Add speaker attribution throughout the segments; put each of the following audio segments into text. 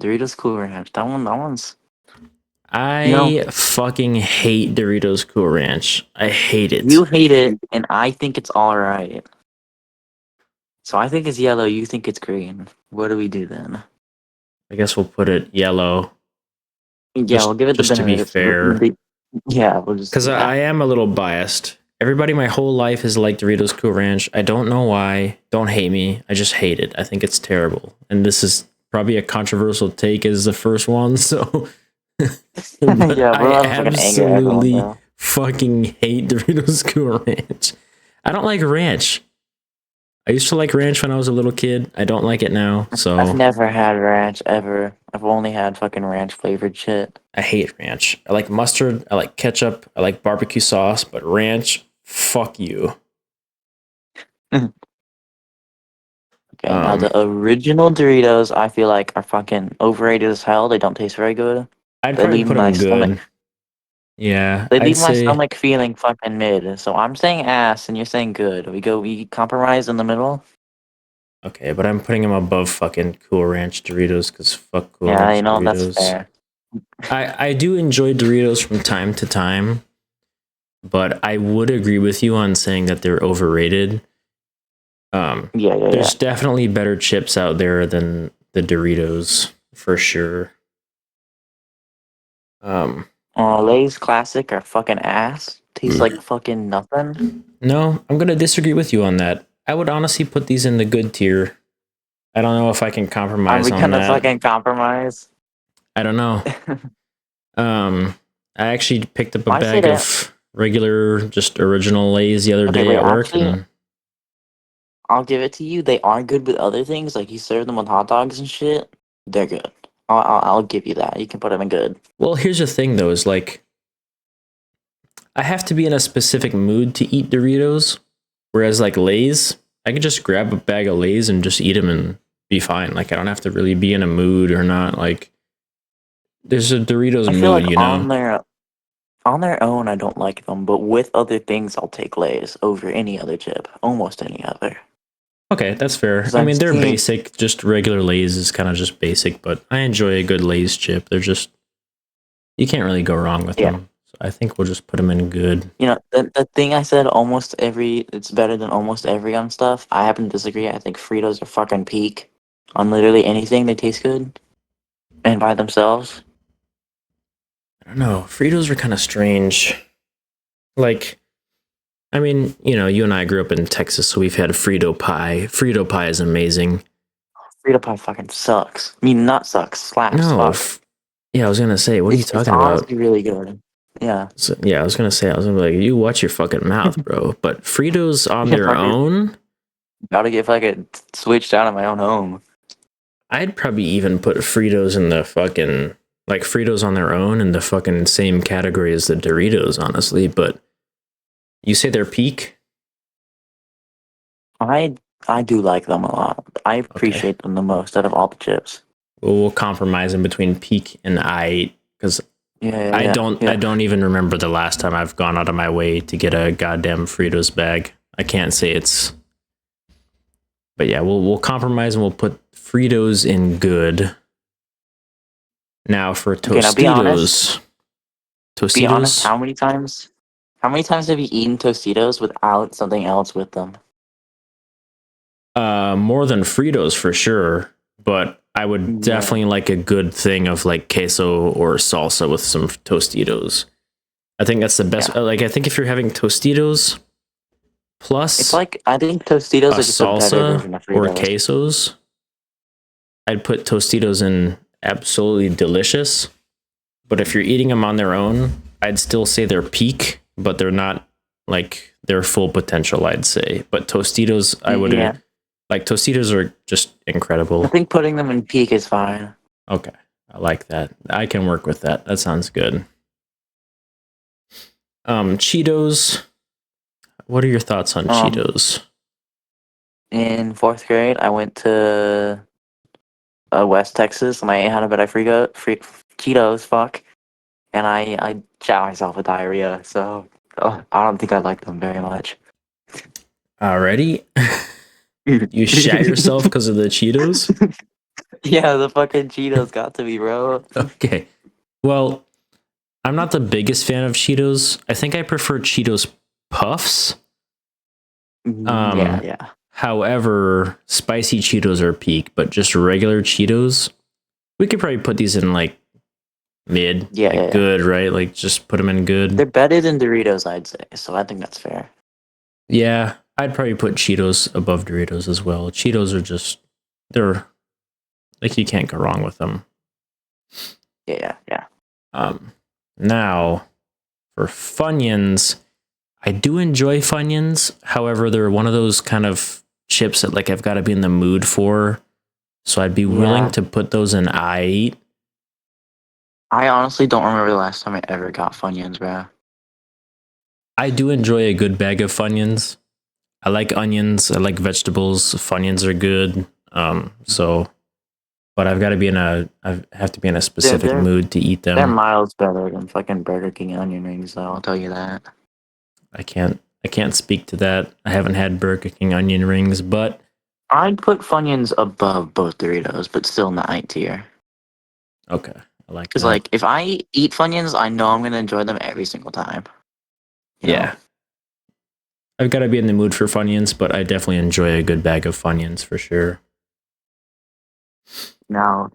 Speaker 1: Doritos Cool Ranch. That one's.
Speaker 2: I fucking hate Doritos Cool Ranch. I hate it.
Speaker 1: You hate it, and I think it's all right. So I think it's yellow. You think it's green. What do we do then?
Speaker 2: I guess we'll put it yellow.
Speaker 1: Yeah, we'll give it the
Speaker 2: just to be fair.
Speaker 1: Yeah, we'll just.
Speaker 2: Because I am a little biased. Everybody my whole life has liked Doritos Cool Ranch. I don't know why. Don't hate me. I just hate it. I think it's terrible. And this is probably a controversial take as the first one, so
Speaker 1: Yeah,
Speaker 2: I
Speaker 1: we're fucking angry at everyone,
Speaker 2: absolutely
Speaker 1: though.
Speaker 2: fucking hate Doritos Cool Ranch. I don't like ranch. I used to like ranch when I was a little kid. I don't like it now,
Speaker 1: I've
Speaker 2: so
Speaker 1: never had ranch ever. I've only had fucking ranch flavored shit.
Speaker 2: I hate ranch. I like mustard, I like ketchup, I like barbecue sauce, but ranch, fuck you.
Speaker 1: Okay, now the original Doritos, I feel like are fucking overrated as hell. They don't taste very good.
Speaker 2: I'd
Speaker 1: They
Speaker 2: probably
Speaker 1: leave
Speaker 2: put
Speaker 1: my
Speaker 2: them
Speaker 1: stomach.
Speaker 2: good. Yeah,
Speaker 1: They
Speaker 2: I'd
Speaker 1: leave my
Speaker 2: say
Speaker 1: stomach feeling fucking mid. So I'm saying ass, and you're saying good. We compromise in the middle.
Speaker 2: okay, but I'm putting them above fucking Cool Ranch Doritos because fuck Cool
Speaker 1: Yeah,
Speaker 2: Ranch
Speaker 1: that's
Speaker 2: Doritos.
Speaker 1: fair.
Speaker 2: I do enjoy Doritos from time to time, but I would agree with you on saying that they're overrated.
Speaker 1: Yeah.
Speaker 2: There's definitely better chips out there than the Doritos for sure.
Speaker 1: Lay's classic are fucking ass. Tastes like fucking nothing.
Speaker 2: No, I'm gonna disagree with you on that. I would honestly put these in the good tier. I don't know if I can
Speaker 1: Are
Speaker 2: compromise
Speaker 1: we
Speaker 2: on
Speaker 1: gonna
Speaker 2: that.
Speaker 1: fucking compromise?
Speaker 2: I don't know. I actually picked up a
Speaker 1: I say
Speaker 2: bag
Speaker 1: that.
Speaker 2: of regular, just original Lay's the other
Speaker 1: Okay,
Speaker 2: day
Speaker 1: wait.
Speaker 2: at work,
Speaker 1: Actually,
Speaker 2: and
Speaker 1: I'll give it to you. They are good with other things, like you serve them with hot dogs and shit. They're good. I'll give you that. You can put them in good.
Speaker 2: well, here's the thing though: is like I have to be in a specific mood to eat Doritos, whereas like Lay's, I could just grab a bag of Lay's and just eat them and be fine. Like I don't have to really be in a mood or not. Like there's a Doritos
Speaker 1: I feel
Speaker 2: mood,
Speaker 1: like
Speaker 2: you know.
Speaker 1: on their own, I don't like them, but with other things, I'll take Lay's over any other chip, almost any other.
Speaker 2: Okay, that's fair.
Speaker 1: Because
Speaker 2: I
Speaker 1: I've
Speaker 2: mean, they're
Speaker 1: seen,
Speaker 2: basic. Just regular Lay's is kind of just basic, but I enjoy a good Lay's chip. They're just you can't really go wrong with
Speaker 1: yeah,
Speaker 2: them. So I think we'll just put them in good.
Speaker 1: the thing I said, it's better than almost every on stuff. I happen to disagree. I think Fritos are fucking peak on literally anything. They taste good and by themselves.
Speaker 2: I don't know. Fritos are kind of strange. Like, I mean, you know, you and I grew up in Texas, so we've had Frito pie. Frito pie is amazing.
Speaker 1: Frito pie fucking sucks. I mean, not sucks, slaps.
Speaker 2: No,
Speaker 1: Fuck.
Speaker 2: yeah, I was gonna say, what are you
Speaker 1: It's
Speaker 2: talking about?
Speaker 1: honestly really good. Yeah.
Speaker 2: So, yeah, I was gonna say, I was gonna be like, you watch your fucking mouth, bro. But Fritos on
Speaker 1: Yeah,
Speaker 2: their
Speaker 1: fucking
Speaker 2: own,
Speaker 1: gotta get fucking switched out of my own home.
Speaker 2: I'd probably even put Fritos in the fucking like Fritos on their own in the fucking same category as the Doritos, honestly. But you say they're peak?
Speaker 1: I I do like them a lot. I
Speaker 2: Okay.
Speaker 1: appreciate them the most out of all the chips.
Speaker 2: Well, we'll compromise in between peak and I because I
Speaker 1: Yeah.
Speaker 2: don't even remember the last time I've gone out of my way to get a goddamn Fritos bag. I can't say it's but yeah, we'll compromise and we'll put Fritos in good. Now for
Speaker 1: Okay, now be honest.
Speaker 2: Tostitos.
Speaker 1: Be honest.
Speaker 2: Tostitos?
Speaker 1: How many times have you eaten Tostitos without something else with them?
Speaker 2: More than Fritos for sure, but I would
Speaker 1: Yeah.
Speaker 2: definitely like a good thing of like queso or salsa with some Tostitos. I think that's the best.
Speaker 1: Yeah.
Speaker 2: Like, I think if you're having Tostitos
Speaker 1: It's
Speaker 2: plus
Speaker 1: like I think Tostitos
Speaker 2: a
Speaker 1: are just a better
Speaker 2: salsa
Speaker 1: version of
Speaker 2: or
Speaker 1: Fritos.
Speaker 2: quesos, I'd put Tostitos in absolutely delicious. But if you're eating them on their own, I'd still say they're peak, but they're not like their full potential, I'd say. But Tostitos, I would
Speaker 1: Yeah.
Speaker 2: like Tostitos are just
Speaker 1: I
Speaker 2: incredible.
Speaker 1: think putting them in peak is fine.
Speaker 2: Okay. I like that. I can work with that. That sounds good. Cheetos. What are your thoughts on
Speaker 1: Um,
Speaker 2: Cheetos?
Speaker 1: in fourth grade, I went to West Texas, and I ate a bit of free Cheetos. Fuck, and I shot myself with diarrhea. So I don't think I like them very much.
Speaker 2: Already? You shat yourself because of the Cheetos?
Speaker 1: Yeah, the fucking Cheetos got to be, bro.
Speaker 2: Okay. Well, I'm not the biggest fan of Cheetos. I think I prefer Cheetos Puffs.
Speaker 1: Yeah,
Speaker 2: Um,
Speaker 1: yeah.
Speaker 2: However, spicy Cheetos are peak, but just regular Cheetos, we could probably put these in like mid,
Speaker 1: Yeah, yeah,
Speaker 2: like
Speaker 1: yeah.
Speaker 2: good, right? Like just put them in good.
Speaker 1: They're better than Doritos, I'd say. So I think that's fair.
Speaker 2: Yeah, I'd probably put Cheetos above Doritos as well. Cheetos are just, they're like, you can't go wrong with them.
Speaker 1: Yeah, yeah, yeah.
Speaker 2: Um, Now for Funyuns, I do enjoy Funyuns. However, they're one of those kind of chips that like I've got to be in the mood for. So I'd be willing
Speaker 1: Yeah.
Speaker 2: to put those in I eat.
Speaker 1: I honestly don't remember the last time I ever got Funyuns, bro.
Speaker 2: I do enjoy a good bag of Funyuns. I like onions. I like vegetables. Funyuns are good. So, but I've got to be in a. I have to be in a
Speaker 1: They're
Speaker 2: specific
Speaker 1: they're
Speaker 2: mood to eat
Speaker 1: they're
Speaker 2: them.
Speaker 1: miles better than fucking Burger King onion rings, though. I'll tell you that.
Speaker 2: I can't. I can't speak to that. I haven't had Burger King onion rings, but
Speaker 1: I'd put Funyuns above both Doritos, but still in the I tier.
Speaker 2: okay, I like
Speaker 1: Because
Speaker 2: that.
Speaker 1: like, if I eat Funyuns, I know I'm gonna enjoy them every single time. You know.
Speaker 2: Yeah, I've got to be in the mood for Funyuns, but I definitely enjoy a good bag of Funyuns for sure.
Speaker 1: Now,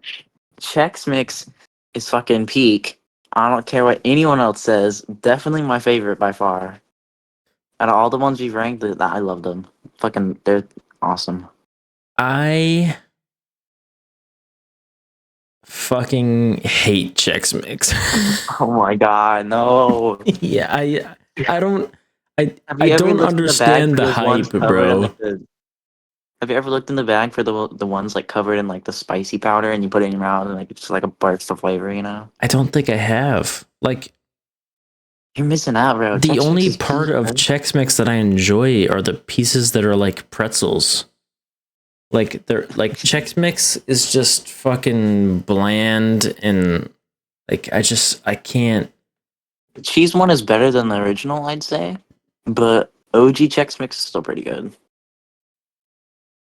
Speaker 1: Chex Mix is fucking peak. I don't care what anyone else says. Definitely my favorite by far. Out of all the ones we've ranked, I love them. Fucking, they're awesome.
Speaker 2: I fucking hate Chex Mix.
Speaker 1: Oh my god, no.
Speaker 2: Yeah, I don't
Speaker 1: Have
Speaker 2: I
Speaker 1: you ever
Speaker 2: don't
Speaker 1: looked in the bag
Speaker 2: understand
Speaker 1: for
Speaker 2: the
Speaker 1: those ones
Speaker 2: hype,
Speaker 1: covered in
Speaker 2: bro.
Speaker 1: like the? Have you ever looked in the bag for the ones like covered in like the spicy powder and you put it in your mouth and like it's just like a burst of flavor, you know?
Speaker 2: I don't think I have. Like
Speaker 1: You're missing out, bro.
Speaker 2: the
Speaker 1: Chex Mix
Speaker 2: only
Speaker 1: is
Speaker 2: part
Speaker 1: peak,
Speaker 2: of
Speaker 1: bro.
Speaker 2: Chex Mix that I enjoy are the pieces that are like pretzels. Like they're like Chex Mix is just fucking bland and like I can't.
Speaker 1: The cheese one is better than the original, I'd say, but OG Chex Mix is still pretty good.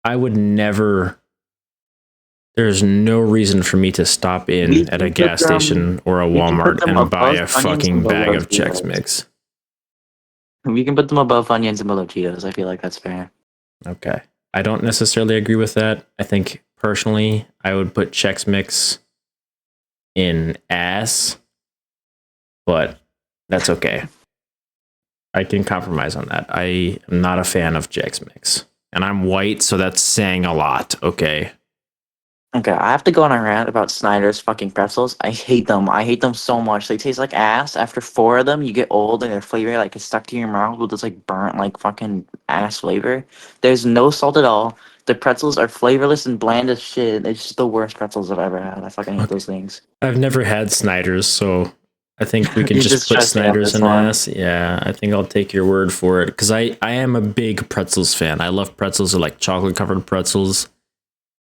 Speaker 2: I would never. There's no reason for me to stop
Speaker 1: We
Speaker 2: in at a
Speaker 1: can put
Speaker 2: gas
Speaker 1: them.
Speaker 2: station or a
Speaker 1: We can put
Speaker 2: Walmart
Speaker 1: them
Speaker 2: and buy
Speaker 1: above
Speaker 2: a
Speaker 1: onions and
Speaker 2: fucking bag
Speaker 1: below
Speaker 2: of Chex
Speaker 1: Cheetos.
Speaker 2: Mix.
Speaker 1: We can put them above onions and below Cheetos. I feel like that's fair.
Speaker 2: Okay. I don't necessarily agree with that. I think personally, I would put Chex Mix in ass, but that's okay. I can compromise on that. I am not a fan of Chex Mix. And I'm white, so that's saying a lot. Okay.
Speaker 1: Okay, I have to go on a rant about Snyder's fucking pretzels. I hate them. I hate them so much. They taste like ass. After four of them, you get old and their flavor like is stuck to your mouth with this like burnt like fucking ass flavor. There's no salt at all. The pretzels are flavorless and bland as shit. It's just the worst pretzels I've ever had. I fucking hate
Speaker 2: Okay.
Speaker 1: those things.
Speaker 2: I've never had Snyder's, so I think we can
Speaker 1: You
Speaker 2: just
Speaker 1: just
Speaker 2: put
Speaker 1: trust me on
Speaker 2: Snyder's
Speaker 1: this
Speaker 2: in
Speaker 1: one.
Speaker 2: ass. Yeah, I think I'll take your word for it because I am a big pretzels fan. I love pretzels. I like chocolate covered pretzels.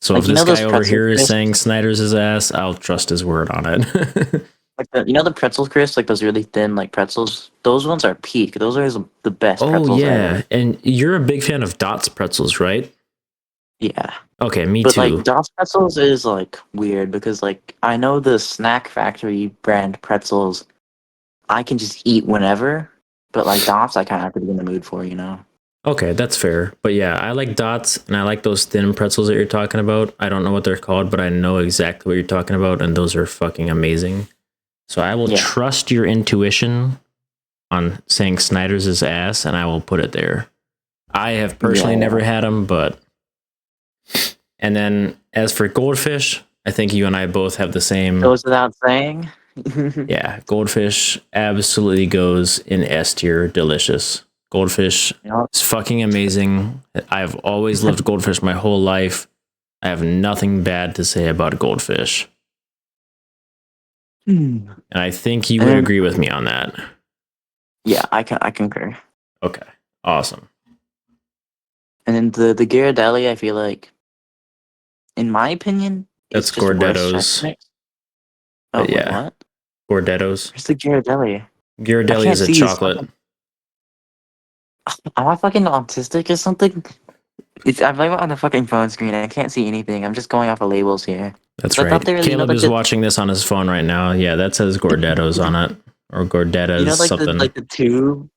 Speaker 2: So if
Speaker 1: Like
Speaker 2: this guy
Speaker 1: those
Speaker 2: over
Speaker 1: pretzel
Speaker 2: here is saying
Speaker 1: crisps,
Speaker 2: Snyder's his ass, I'll trust his word on it.
Speaker 1: like the pretzel crisps, like those really thin like pretzels. Those ones are peak. Those are the best
Speaker 2: Oh
Speaker 1: pretzels
Speaker 2: yeah,
Speaker 1: ever.
Speaker 2: and you're a big fan of Dots pretzels, right?
Speaker 1: Yeah.
Speaker 2: Okay, me
Speaker 1: But like
Speaker 2: too.
Speaker 1: Dos pretzels is like weird because like I know the Snack Factory brand pretzels I can just eat whenever, but like Dots I kind of have to be in the mood for, you know.
Speaker 2: Okay, that's fair. But yeah, I like Dots and I like those thin pretzels that you're talking about. I don't know what they're called, but I know exactly what you're talking about, and those are fucking amazing. So I will
Speaker 1: Yeah,
Speaker 2: trust your intuition on saying Snyder's is ass, and I will put it there. I have
Speaker 1: yeah,
Speaker 2: personally never
Speaker 1: yeah.
Speaker 2: had them, but and then as for Goldfish, I think you and I both have the same.
Speaker 1: Goes without saying.
Speaker 2: Yeah, Goldfish absolutely goes in S tier. Delicious. Goldfish
Speaker 1: Yep.
Speaker 2: is fucking amazing. I've always loved Goldfish my whole life. I have nothing bad to say about Goldfish.
Speaker 1: Hmm.
Speaker 2: And I think you
Speaker 1: And
Speaker 2: would
Speaker 1: then
Speaker 2: agree with me on that.
Speaker 1: yeah, I concur.
Speaker 2: Okay, awesome.
Speaker 1: And then the Ghirardelli, I feel like, in my opinion, it's
Speaker 2: That's
Speaker 1: just worse Chex
Speaker 2: Gordetto's.
Speaker 1: Mix. Oh
Speaker 2: But
Speaker 1: wait,
Speaker 2: yeah,
Speaker 1: what?
Speaker 2: Gordetto's.
Speaker 1: Where's the Ghirardelli? I
Speaker 2: Ghirardelli
Speaker 1: can't
Speaker 2: is a
Speaker 1: see. It's
Speaker 2: chocolate.
Speaker 1: fucking. Am I fucking autistic or something? I'm like on the fucking phone screen. I can't see anything. I'm just going off of labels here.
Speaker 2: That's
Speaker 1: So I thought
Speaker 2: right.
Speaker 1: they were,
Speaker 2: Caleb
Speaker 1: like
Speaker 2: is
Speaker 1: the,
Speaker 2: watching this on his phone right now. Yeah, that says Gordettos on it. Or Gordettas something.
Speaker 1: like the tube.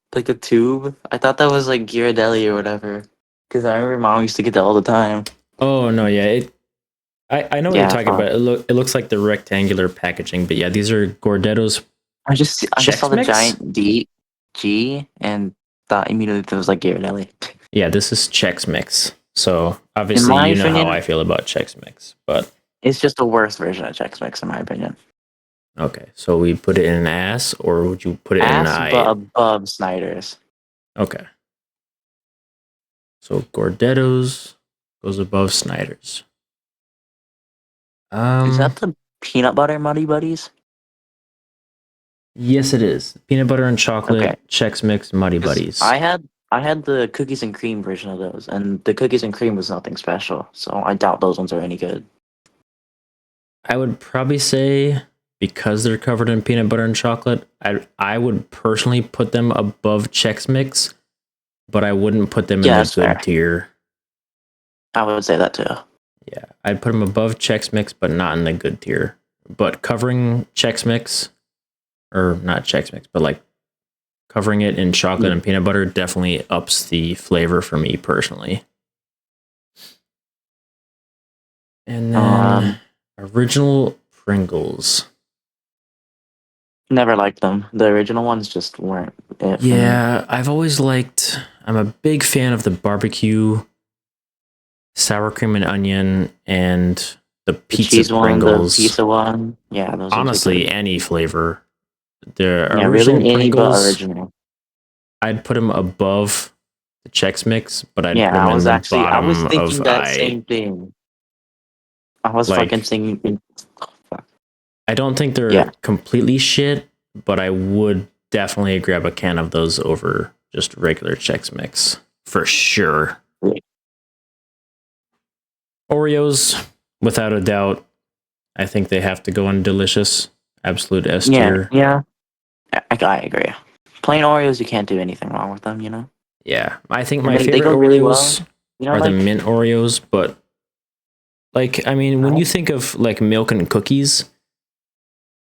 Speaker 1: I thought that was like Ghirardelli or whatever. Because I remember mom used to get that all the time.
Speaker 2: Oh no, yeah. I know what you're
Speaker 1: Yeah,
Speaker 2: talking
Speaker 1: fuck.
Speaker 2: about. It looks like the rectangular packaging, but yeah, these are Gordettos
Speaker 1: I just saw
Speaker 2: Chex
Speaker 1: the
Speaker 2: Mix.
Speaker 1: giant G and thought immediately that was like Ghirardelli.
Speaker 2: Yeah, this is Chex Mix. So
Speaker 1: In
Speaker 2: obviously
Speaker 1: my
Speaker 2: you know how
Speaker 1: opinion,
Speaker 2: I feel about Chex Mix, but
Speaker 1: it's just a worse version of Chex Mix, in my opinion.
Speaker 2: okay. So we put it in an ass, or would you put it in an
Speaker 1: Ass, but
Speaker 2: I?
Speaker 1: above Snyder's.
Speaker 2: Okay. So Gordettos goes above Snyder's.
Speaker 1: Is that the peanut butter Muddy Buddies?
Speaker 2: Yes, it is. Peanut butter and
Speaker 1: Okay.
Speaker 2: chocolate Chex Mix Muddy
Speaker 1: 'Cause
Speaker 2: Buddies.
Speaker 1: I had the cookies and cream version of those, and the cookies and cream was nothing special. So I doubt those ones are any good.
Speaker 2: I would probably say because they're covered in peanut butter and chocolate, I would personally put them above Chex Mix, but I wouldn't put them in
Speaker 1: Yeah,
Speaker 2: the
Speaker 1: that's fair.
Speaker 2: good tier.
Speaker 1: I would say that too.
Speaker 2: Yeah, I'd put them above Chex Mix, but not in the good tier. But covering Chex Mix, or not Chex Mix, but like covering it in chocolate and peanut butter definitely ups the flavor for me personally. And then original Pringles.
Speaker 1: Never liked them. The original ones just weren't it for me.
Speaker 2: Yeah, I'm a big fan of the barbecue, sour cream and onion, and the
Speaker 1: The
Speaker 2: pizza
Speaker 1: cheese one, the
Speaker 2: Pringles.
Speaker 1: pizza one. Yeah, those ones are
Speaker 2: Honestly,
Speaker 1: good.
Speaker 2: any flavor. The
Speaker 1: Yeah,
Speaker 2: original
Speaker 1: really any but
Speaker 2: Pringles,
Speaker 1: original.
Speaker 2: I'd put them above the Chex Mix, but I'd put
Speaker 1: Yeah,
Speaker 2: them in the
Speaker 1: I was
Speaker 2: bottom of
Speaker 1: thinking that
Speaker 2: I.
Speaker 1: same thing. I was fucking
Speaker 2: Like,
Speaker 1: thinking. Fuck.
Speaker 2: I don't think
Speaker 1: Yeah.
Speaker 2: they're completely shit, but I would definitely grab a can of those over just regular Chex Mix for sure. Oreos, without a doubt, I think they have to go in delicious, absolute S tier.
Speaker 1: Yeah. I agree. Plain Oreos, you can't do anything wrong with them, you know?
Speaker 2: Yeah, I think
Speaker 1: And
Speaker 2: my
Speaker 1: they
Speaker 2: favorite
Speaker 1: go really well.
Speaker 2: Oreos
Speaker 1: You know,
Speaker 2: are the
Speaker 1: like,
Speaker 2: mint Oreos, but like, I mean, when
Speaker 1: I,
Speaker 2: you think of like milk and cookies,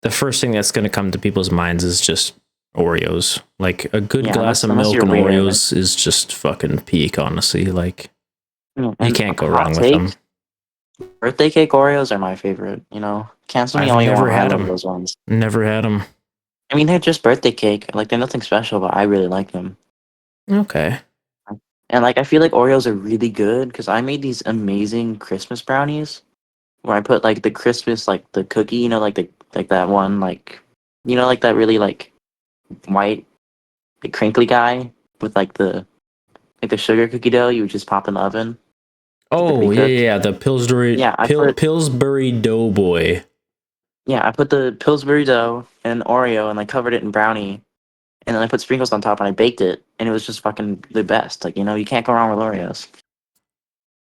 Speaker 2: the first thing that's going to come to people's minds is just Oreos. Like a good
Speaker 1: yeah,
Speaker 2: glass of
Speaker 1: unless
Speaker 2: milk
Speaker 1: you're
Speaker 2: and
Speaker 1: weird.
Speaker 2: Oreos is just fucking peak, honestly. Like you
Speaker 1: And
Speaker 2: can't go
Speaker 1: hot
Speaker 2: wrong with
Speaker 1: take,
Speaker 2: them.
Speaker 1: birthday cake Oreos are my favorite, you know? Cancel me
Speaker 2: I've
Speaker 1: all you
Speaker 2: never
Speaker 1: want. I
Speaker 2: had
Speaker 1: love
Speaker 2: them.
Speaker 1: those ones.
Speaker 2: Never had them.
Speaker 1: I mean, they're just birthday cake. Like, they're nothing special, but I really like them.
Speaker 2: Okay.
Speaker 1: And, like, I feel like Oreos are really good because I made these amazing Christmas brownies where I put, like, the Christmas, like, the cookie, you know, like that one, like, you know, like that really, like, white, the crinkly guy with, like, the sugar cookie dough you would just pop in the oven, get the
Speaker 2: Oh yeah,
Speaker 1: pre-cooked.
Speaker 2: yeah, the
Speaker 1: Yeah, I put
Speaker 2: Pillsbury Doughboy.
Speaker 1: yeah, I put the Pillsbury dough and Oreo and, like, covered it in brownie, and then I put sprinkles on top and I baked it, and it was just fucking the best. Like, you know, you can't go wrong with Oreos.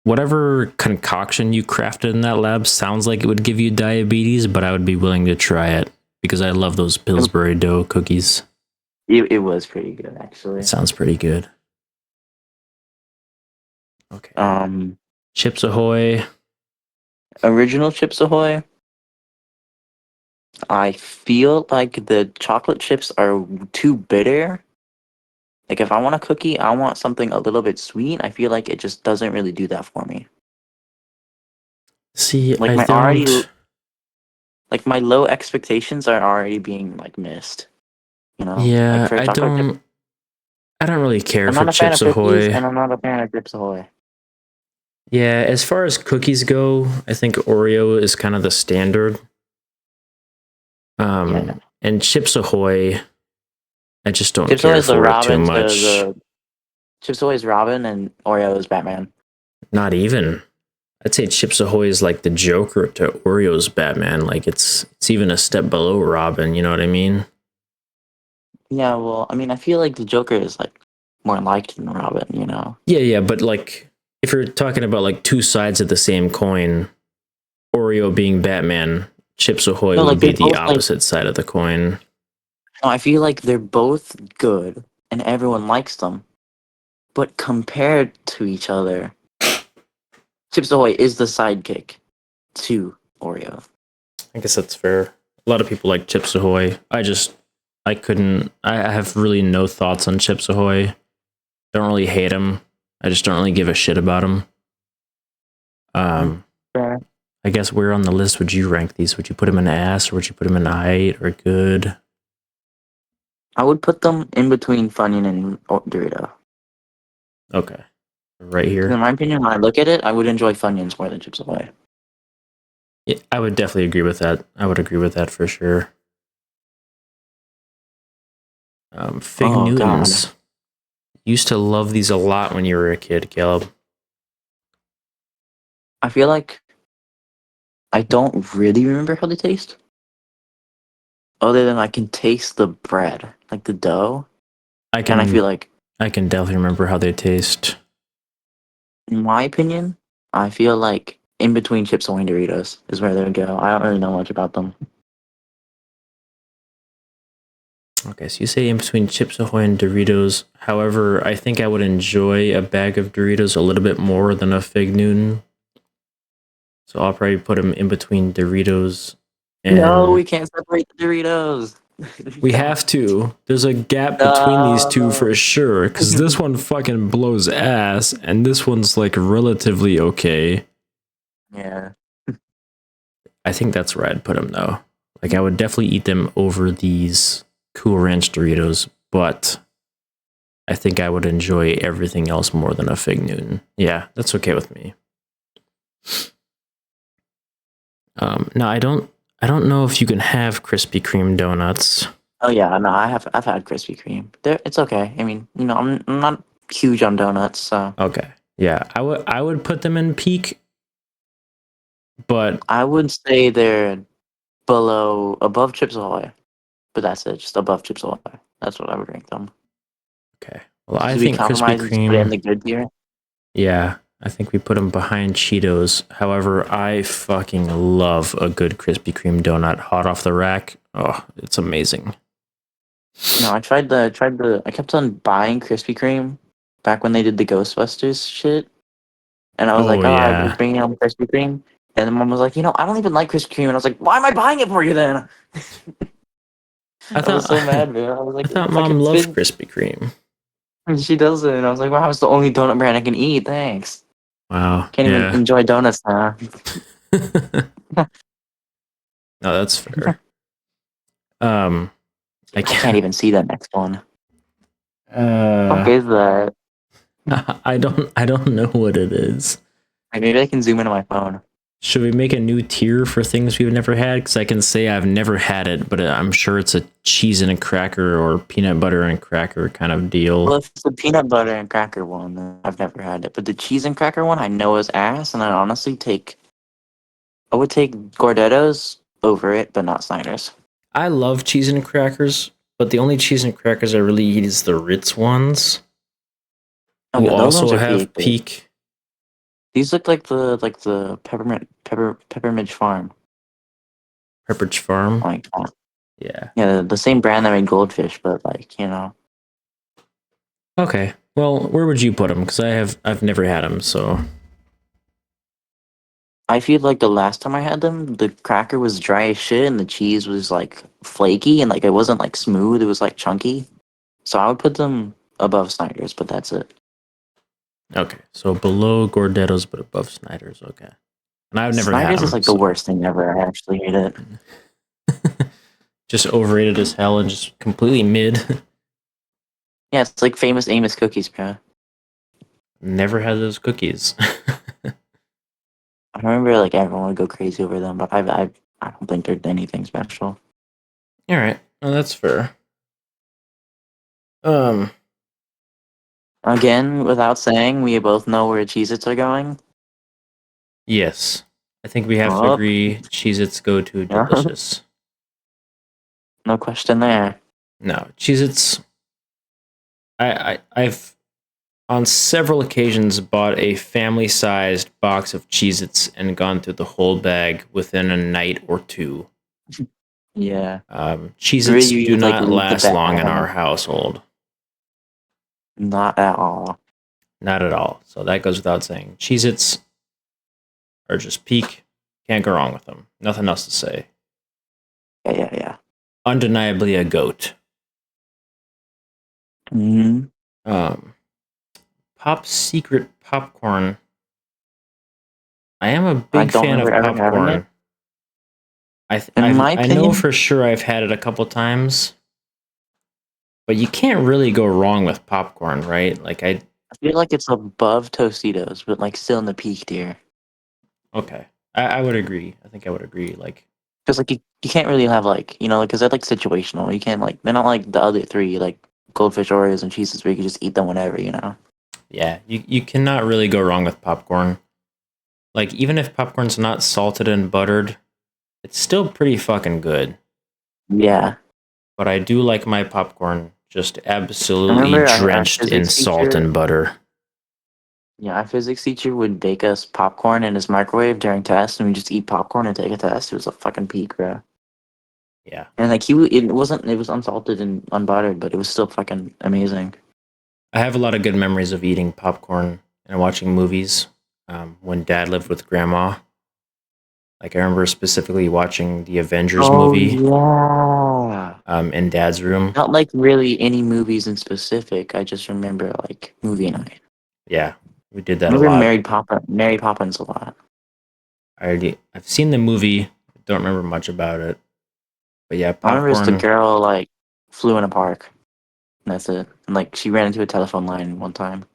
Speaker 2: Whatever concoction you crafted in that lab sounds like it would give you diabetes, but I would be willing to try it because I love those Pillsbury dough cookies.
Speaker 1: It was pretty good,
Speaker 2: It
Speaker 1: actually.
Speaker 2: sounds pretty good. Okay.
Speaker 1: Um,
Speaker 2: Chips Ahoy.
Speaker 1: Original Chips Ahoy. I feel like the chocolate chips are too bitter. Like, if I want a cookie, I want something a little bit sweet. I feel like it just doesn't really do that for me.
Speaker 2: See,
Speaker 1: Like,
Speaker 2: I don't.
Speaker 1: like, my low expectations are already being, like, missed. You know, like,
Speaker 2: Yeah,
Speaker 1: for a
Speaker 2: I
Speaker 1: chocolate chip.
Speaker 2: don't. I don't really care
Speaker 1: I'm
Speaker 2: for
Speaker 1: not a fan
Speaker 2: Chips
Speaker 1: of cookies,
Speaker 2: Ahoy.
Speaker 1: and I'm not a fan of Chips Ahoy.
Speaker 2: Yeah, as far as cookies go, I think Oreo is kind of the standard.
Speaker 1: Yeah.
Speaker 2: And Chips Ahoy, I just don't
Speaker 1: Chips Ahoy
Speaker 2: care
Speaker 1: is the
Speaker 2: for it too
Speaker 1: Robin to
Speaker 2: much.
Speaker 1: the Chips Ahoy is Robin, and Oreo is Batman.
Speaker 2: Not even. I'd say Chips Ahoy is like the Joker to Oreo's Batman. Like it's even a step below Robin. You know what I mean?
Speaker 1: Yeah, well, I mean, I feel like the Joker is, like, more liked than Robin, you know?
Speaker 2: Yeah, yeah. But like, if you're talking about like two sides of the same coin, Oreo being Batman, Chips Ahoy
Speaker 1: No,
Speaker 2: would
Speaker 1: like,
Speaker 2: be
Speaker 1: they're
Speaker 2: the
Speaker 1: both, like,
Speaker 2: opposite side of the coin.
Speaker 1: no, I feel like they're both good, and everyone likes them. But compared to each other, Chips Ahoy is the sidekick to Oreo.
Speaker 2: I guess that's fair. A lot of people like Chips Ahoy. I have really no thoughts on Chips Ahoy. Don't really hate them. I just don't really give a shit about them.
Speaker 1: Fair.
Speaker 2: I guess where on the list would you rank these? Would you put them in ass, or would you put them in height or good?
Speaker 1: I would put them in between Funyun and Dorito.
Speaker 2: Okay, right
Speaker 1: 'Cause
Speaker 2: here.
Speaker 1: in my opinion, when I look at it, I would enjoy Funyuns more than Chips Ahoy.
Speaker 2: Yeah, I would definitely agree with that. I would agree with that for sure. Fig
Speaker 1: Oh
Speaker 2: Newtons.
Speaker 1: God,
Speaker 2: Used to love these a lot when you were a kid, Caleb.
Speaker 1: I feel like I don't really remember how they taste, other than I can taste the bread, like the dough,
Speaker 2: I
Speaker 1: and I feel
Speaker 2: can
Speaker 1: like,
Speaker 2: I can definitely remember how they taste.
Speaker 1: in my opinion, I feel like in between Chips Ahoy and Doritos is where they would go. I don't really know much about them.
Speaker 2: Okay, so you say in between Chips Ahoy and Doritos. However, I think I would enjoy a bag of Doritos a little bit more than a Fig Newton. So I'll probably put them in between Doritos
Speaker 1: No,
Speaker 2: and
Speaker 1: we can't separate the Doritos.
Speaker 2: we
Speaker 1: No.
Speaker 2: have to. There's a gap between these two
Speaker 1: No.
Speaker 2: for sure. Because this one fucking blows ass, and this one's like relatively okay.
Speaker 1: Yeah.
Speaker 2: I think that's where I'd put them though. Like I would definitely eat them over these Cool Ranch Doritos, but I think I would enjoy everything else more than a Fig Newton. Yeah, that's okay with me. Now I don't know if you can have Krispy Kreme donuts.
Speaker 1: Oh yeah, no, I've had Krispy Kreme. It's okay. I mean, I'm not huge on donuts, so
Speaker 2: Okay. Yeah, I would put them in peak, but
Speaker 1: I would say they're above Chips Ahoy, but that's it, just above Chips Ahoy. That's what I would rank them.
Speaker 2: okay. Well, I
Speaker 1: Should we
Speaker 2: think Krispy
Speaker 1: compromise and just put it in
Speaker 2: Kreme,
Speaker 1: the good tier?
Speaker 2: yeah, I think we put them behind Cheetos. However, I fucking love a good Krispy Kreme donut hot off the rack. Oh, it's amazing.
Speaker 1: No, I kept on buying Krispy Kreme back when they did the Ghostbusters shit, and I was
Speaker 2: Oh
Speaker 1: like, oh, I'm
Speaker 2: yeah.
Speaker 1: bringing home Krispy Kreme, and then mom was like, I don't even like Krispy Kreme, and I was like, why am I buying it for you then?
Speaker 2: I
Speaker 1: I was
Speaker 2: thought
Speaker 1: so mad, man. I was
Speaker 2: I
Speaker 1: like,
Speaker 2: thought
Speaker 1: if I
Speaker 2: mom
Speaker 1: could
Speaker 2: loved
Speaker 1: spend,
Speaker 2: Krispy Kreme.
Speaker 1: and she doesn't, and I was like, wow, it's the only donut brand I can eat. Thanks.
Speaker 2: Wow.
Speaker 1: Can't even
Speaker 2: Yeah.
Speaker 1: enjoy donuts now.
Speaker 2: No, that's fair. Um I
Speaker 1: I can't
Speaker 2: can't
Speaker 1: even see that next one. Fuck
Speaker 2: uh
Speaker 1: is that?
Speaker 2: I don't know what it is.
Speaker 1: Like, maybe I can zoom into my phone.
Speaker 2: Should we make a new tier for things we've never had? Because I can say I've never had it, but I'm sure it's a cheese and a cracker or peanut butter and cracker kind of
Speaker 1: Well,
Speaker 2: deal.
Speaker 1: if it's the peanut butter and cracker one, then I've never had it. But the cheese and cracker one, I know is ass, and I would take Gordetto's over it, but not Snyder's.
Speaker 2: I love cheese and crackers, but the only cheese and crackers I really eat is the Ritz ones,
Speaker 1: Oh
Speaker 2: who
Speaker 1: yeah, those ones
Speaker 2: also
Speaker 1: are peak.
Speaker 2: have
Speaker 1: But
Speaker 2: peak.
Speaker 1: these look like the peppermint farm.
Speaker 2: Pepperidge Farm.
Speaker 1: Like
Speaker 2: Yeah.
Speaker 1: yeah, the same brand that made Goldfish, but like
Speaker 2: Okay. Well, where would you put them? Because I've never had them, so
Speaker 1: I feel like the last time I had them, the cracker was dry as shit, and the cheese was like flaky, and like it wasn't like smooth. It was like chunky. So I would put them above Snyder's, but that's it.
Speaker 2: okay. So below Gordetto's, but above Snyder's. Okay. And I've never had
Speaker 1: Snyder's is
Speaker 2: them,
Speaker 1: like the
Speaker 2: so
Speaker 1: worst thing ever. I actually hate it.
Speaker 2: just overrated as hell and just completely mid.
Speaker 1: Yeah, it's like famous Amos cookies, bro.
Speaker 2: Never had those cookies.
Speaker 1: I remember like everyone would go crazy over them, but I don't think they're anything special.
Speaker 2: All right. Well, that's fair. Um,
Speaker 1: Again, without saying, we both know where Cheez-Its are going.
Speaker 2: yes. I think we have to
Speaker 1: Up,
Speaker 2: agree Cheez-Its go to
Speaker 1: yeah,
Speaker 2: delicious.
Speaker 1: no question there.
Speaker 2: No, Cheez-Its I've on several occasions bought a family-sized box of Cheez-Its and gone through the whole bag within a night or two.
Speaker 1: Yeah,
Speaker 2: Cheez-Its
Speaker 1: really, you
Speaker 2: do
Speaker 1: would like
Speaker 2: not
Speaker 1: leave the
Speaker 2: last
Speaker 1: bag,
Speaker 2: long in
Speaker 1: huh?
Speaker 2: our household.
Speaker 1: Not at all.
Speaker 2: Not at all. So that goes without saying. Cheez-Its, are just peak. Can't go wrong with them. Nothing else to say.
Speaker 1: Yeah.
Speaker 2: Undeniably a goat.
Speaker 1: Mm-hmm.
Speaker 2: Pop Secret popcorn. I am a
Speaker 1: I
Speaker 2: big
Speaker 1: don't
Speaker 2: fan
Speaker 1: remember
Speaker 2: of
Speaker 1: ever having it.
Speaker 2: popcorn.
Speaker 1: In my
Speaker 2: I know
Speaker 1: opinion,
Speaker 2: for sure I've had it a couple times, but you can't really go wrong with popcorn, right? Like
Speaker 1: I feel like it's above Tostitos, but like still in the peak tier.
Speaker 2: okay, I would agree. I think I would agree. Like
Speaker 1: Because like you can't really have like because they're like situational. You can't like they're not like the other three like goldfish Oreos and cheeses where you can just eat them whenever.
Speaker 2: yeah, you cannot really go wrong with popcorn. Like even if popcorn's not salted and buttered, it's still pretty fucking good.
Speaker 1: Yeah,
Speaker 2: But I do like my popcorn just
Speaker 1: I
Speaker 2: absolutely
Speaker 1: remember our
Speaker 2: drenched in
Speaker 1: physics
Speaker 2: salt
Speaker 1: teacher.
Speaker 2: and butter.
Speaker 1: Yeah, our physics teacher would bake us popcorn in his microwave during tests, and we just eat popcorn and take a test. It was a fucking peak, bro.
Speaker 2: Yeah.
Speaker 1: And like it was unsalted and unbuttered, but it was still fucking amazing.
Speaker 2: I have a lot of good memories of eating popcorn and watching movies when dad lived with grandma. Like I remember specifically watching the Avengers
Speaker 1: Oh
Speaker 2: movie
Speaker 1: yeah.
Speaker 2: in dad's room.
Speaker 1: Not like really any movies in specific. I just remember like movie night.
Speaker 2: Yeah, we did
Speaker 1: I
Speaker 2: that a
Speaker 1: remember
Speaker 2: lot.
Speaker 1: Mary Poppins a lot.
Speaker 2: I've seen the movie, don't remember much about it. But yeah,
Speaker 1: I remember it's the
Speaker 2: popcorn.
Speaker 1: girl like flew in a park. And that's it. And like she ran into a telephone line one time.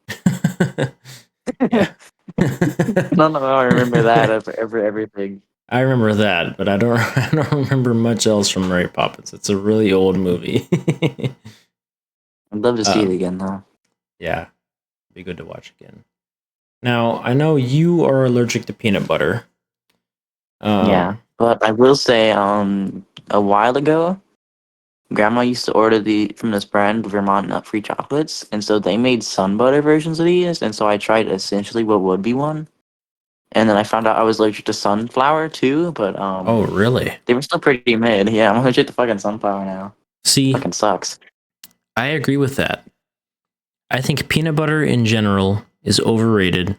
Speaker 2: Yeah.
Speaker 1: I don't know how I remember that over everything.
Speaker 2: I remember that, but I don't I don't remember much else from Mary Poppins. It's a really old movie.
Speaker 1: I'd love to see it
Speaker 2: um,
Speaker 1: again though.
Speaker 2: yeah, be good to watch again. Now, I know you are allergic to peanut butter.
Speaker 1: Yeah.
Speaker 2: Um,
Speaker 1: But I will say, a while ago, Grandma used to order the from this brand Vermont Nut Free chocolates, and so they made sun butter versions of these, and so I tried essentially what would be one, and then I found out I was allergic to sunflower too, but
Speaker 2: oh, really?
Speaker 1: they were still pretty mid. Yeah, I'm allergic to fucking sunflower now.
Speaker 2: See,
Speaker 1: Fucking sucks.
Speaker 2: I agree with that. I think peanut butter in general is overrated.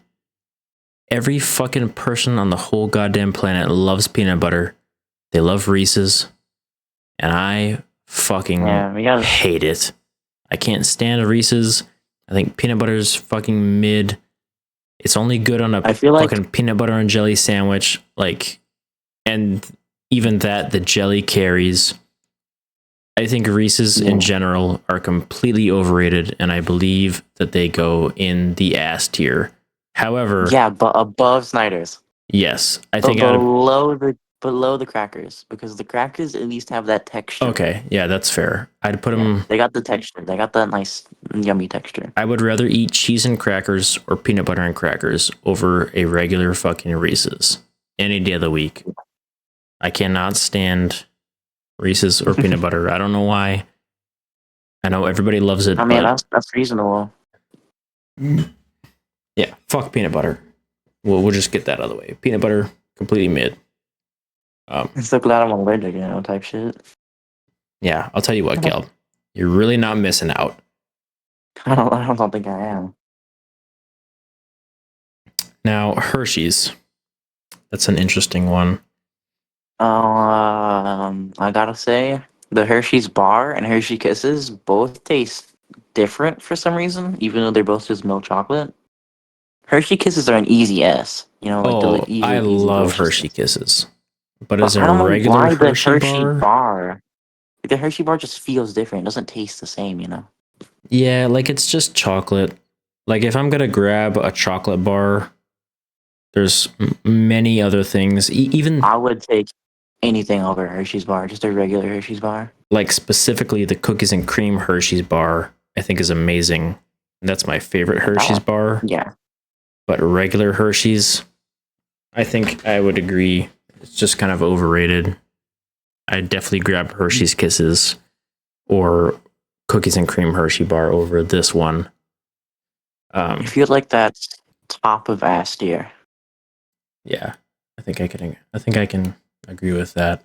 Speaker 2: Every fucking person on the whole goddamn planet loves peanut butter. They love Reese's, and I fucking
Speaker 1: Yeah, we got.
Speaker 2: hate it. I can't stand Reese's. I think peanut butter is fucking mid. It's only good on a
Speaker 1: I feel like
Speaker 2: fucking peanut butter and jelly sandwich. Like, and even that, the jelly carries. I think Reese's in
Speaker 1: yeah,
Speaker 2: general are completely overrated, and I believe that they go in the ass tier. However,
Speaker 1: yeah, but above Snyder's,
Speaker 2: yes, I
Speaker 1: but
Speaker 2: think out of
Speaker 1: below the crackers because the crackers at least have that texture.
Speaker 2: okay, yeah, that's fair. I'd put
Speaker 1: Yeah,
Speaker 2: them.
Speaker 1: they got the texture. They got that nice, yummy texture.
Speaker 2: I would rather eat cheese and crackers or peanut butter and crackers over a regular fucking Reese's any day of the week. I cannot stand Reese's or peanut butter. I don't know why. I know everybody loves
Speaker 1: I
Speaker 2: it,
Speaker 1: mean,
Speaker 2: but
Speaker 1: that's reasonable.
Speaker 2: yeah, fuck peanut butter. We'll just get that out of the way. Peanut butter completely mid.
Speaker 1: I'm so glad I'm allergic, type shit.
Speaker 2: Yeah, I'll tell you what, Kel, you're really not missing out.
Speaker 1: I don't think I am.
Speaker 2: Now Hershey's, that's an interesting one.
Speaker 1: I gotta say, the Hershey's bar and Hershey Kisses both taste different for some reason, even though they're both just milk chocolate. Hershey Kisses are an easy S, like
Speaker 2: Oh, I
Speaker 1: easy
Speaker 2: love Hershey
Speaker 1: deliciousness.
Speaker 2: Kisses, but
Speaker 1: But
Speaker 2: as a
Speaker 1: I don't know
Speaker 2: regular
Speaker 1: why the
Speaker 2: Hershey
Speaker 1: Hershey
Speaker 2: bar,
Speaker 1: bar, like, the Hershey bar just feels different. It doesn't taste the same.
Speaker 2: yeah, like it's just chocolate. Like if I'm gonna grab a chocolate bar, there's many other things. Even
Speaker 1: I would take anything over a Hershey's bar, just a regular Hershey's bar.
Speaker 2: like specifically the cookies and cream Hershey's bar, I think is amazing. That's my favorite
Speaker 1: Yeah, that
Speaker 2: Hershey's
Speaker 1: one.
Speaker 2: bar.
Speaker 1: Yeah.
Speaker 2: But regular Hershey's, I think I would agree. It's just kind of overrated. I'd definitely grab Hershey's Kisses or cookies and cream Hershey bar over this one.
Speaker 1: I feel like that's top of ass tier.
Speaker 2: Yeah, I think I can. I think I can agree with that.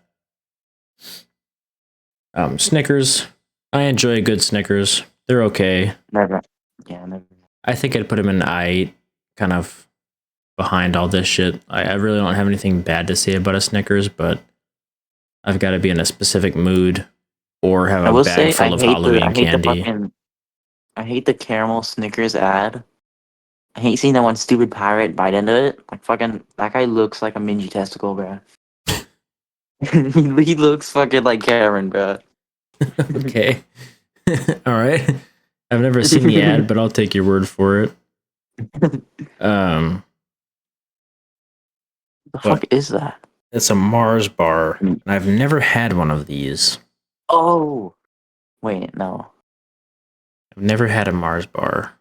Speaker 2: Snickers, I enjoy good Snickers. They're okay.
Speaker 1: Never. Yeah, never.
Speaker 2: I think I'd put them in I kind of behind all this shit. I really don't have anything bad to say about a Snickers, but I've got to be in a specific mood or have
Speaker 1: I
Speaker 2: a
Speaker 1: will
Speaker 2: bag
Speaker 1: say
Speaker 2: full of Halloween candy.
Speaker 1: I hate the caramel Snickers ad. I hate seeing that one stupid pirate bite into it. Like fucking that guy looks like a mingy testicle, bro. He looks fucking like Karen, bro.
Speaker 2: Okay. All right. I've never seen the ad, but I'll take your word for it.
Speaker 1: The fuck
Speaker 2: But
Speaker 1: is that?
Speaker 2: it's a Mars bar, and I've never had one of these.
Speaker 1: Oh, wait, no.
Speaker 2: I've never had a Mars bar.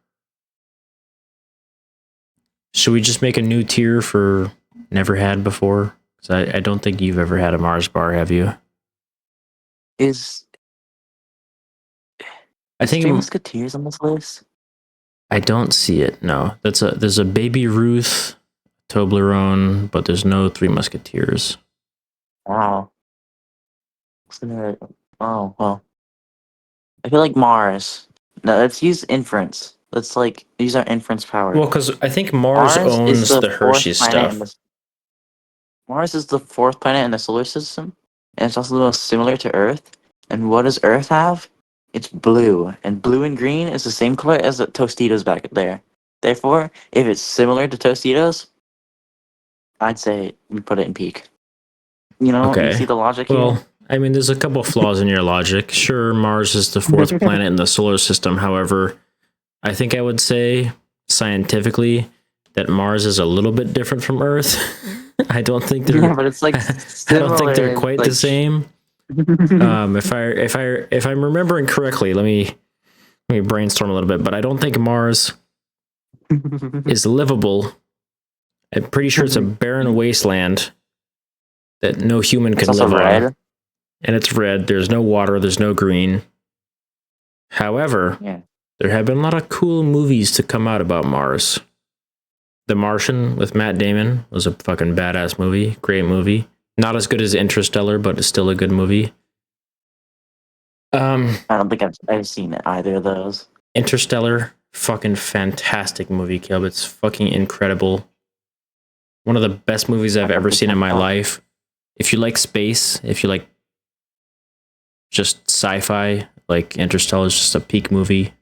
Speaker 2: Should we just make a new tier for never had before? Because I don't think you've ever had a Mars bar, have you?
Speaker 1: Is
Speaker 2: I
Speaker 1: Three
Speaker 2: think
Speaker 1: Musketeers on this list?
Speaker 2: I don't see it. No, there's a Baby Ruth, Toblerone, but there's no Three Musketeers.
Speaker 1: Wow. Oh well. I feel like Mars. No, let's use inference. Let's like use our inference power.
Speaker 2: Well, because I think Mars
Speaker 1: Mars is
Speaker 2: owns
Speaker 1: the
Speaker 2: the
Speaker 1: fourth
Speaker 2: Hershey
Speaker 1: planet in
Speaker 2: stuff.
Speaker 1: the Mars is the fourth planet in the solar system, and it's also the most similar to Earth. And what does Earth have? It's blue, and blue and green is the same color as the Tostitos back there. Therefore, if it's similar to Tostitos, I'd say we put it in peak. You
Speaker 2: Okay.
Speaker 1: see the logic here?
Speaker 2: Well, I mean, there's a couple flaws in your logic. Sure, Mars is the fourth planet in the solar system. However, I think I would say scientifically that Mars is a little bit different from Earth. I don't think they're.
Speaker 1: Yeah, but it's like
Speaker 2: I don't think they're
Speaker 1: similar.
Speaker 2: quite the
Speaker 1: Like,
Speaker 2: same. If I'm remembering correctly, let me brainstorm a little bit. But I don't think Mars is livable. I'm pretty sure it's a barren wasteland that no human
Speaker 1: it's
Speaker 2: can
Speaker 1: also
Speaker 2: live on,
Speaker 1: red.
Speaker 2: and it's red. There's no water. There's no green. However,
Speaker 1: Yeah.
Speaker 2: there have been a lot of cool movies to come out about Mars. The Martian with Matt Damon was a fucking badass movie. Great movie. Not as good as Interstellar, but it's still a good movie.
Speaker 1: I don't think I've seen either of those.
Speaker 2: Interstellar, fucking fantastic movie, Caleb. It's fucking incredible. One of the best movies
Speaker 1: I
Speaker 2: I've
Speaker 1: don't
Speaker 2: ever
Speaker 1: think
Speaker 2: seen in my
Speaker 1: I
Speaker 2: life. If you like space, if you like just sci-fi, like Interstellar is just a peak movie.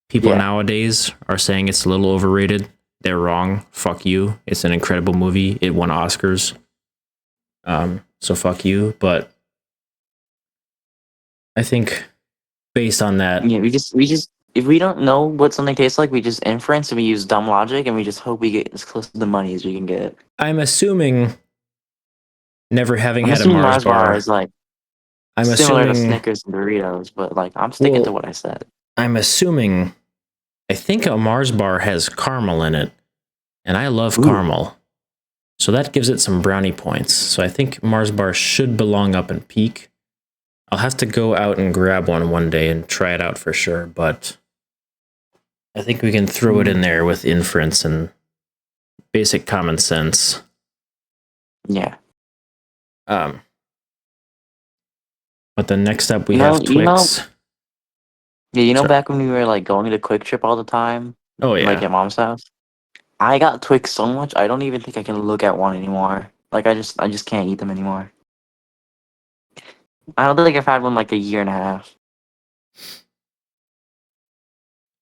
Speaker 2: People
Speaker 1: Yeah.
Speaker 2: nowadays are saying it's a little overrated. They're wrong. Fuck you. It's an incredible movie. It won Oscars. So fuck you. But I think based on that,
Speaker 1: Yeah, we just if we don't know what something tastes like, we just inference and we use dumb logic and we just hope we get as close to the money as we can get.
Speaker 2: I'm assuming never having
Speaker 1: I'm
Speaker 2: had a
Speaker 1: assuming
Speaker 2: Mars
Speaker 1: Mars bar
Speaker 2: bar.
Speaker 1: is like
Speaker 2: I'm
Speaker 1: similar to
Speaker 2: assuming,
Speaker 1: Snickers and Doritos, but like I'm sticking to
Speaker 2: well,
Speaker 1: what I said.
Speaker 2: I'm assuming, I think a Mars bar has caramel in it, and I love
Speaker 1: Ooh.
Speaker 2: caramel. So that gives it some brownie points. So I think Mars bar should belong up in peak. I'll have to go out and grab one day and try it out for sure, but I think we can throw it in there with inference and basic common sense.
Speaker 1: Yeah.
Speaker 2: But then next up we
Speaker 1: You know,
Speaker 2: have Twix. Sorry.
Speaker 1: back when we were like going to Quick Trip all the time,
Speaker 2: Oh
Speaker 1: like
Speaker 2: yeah.
Speaker 1: at mom's house. I got Twix so much I don't even think I can look at one anymore. Like I just can't eat them anymore. I don't think I've had one like a year and a half.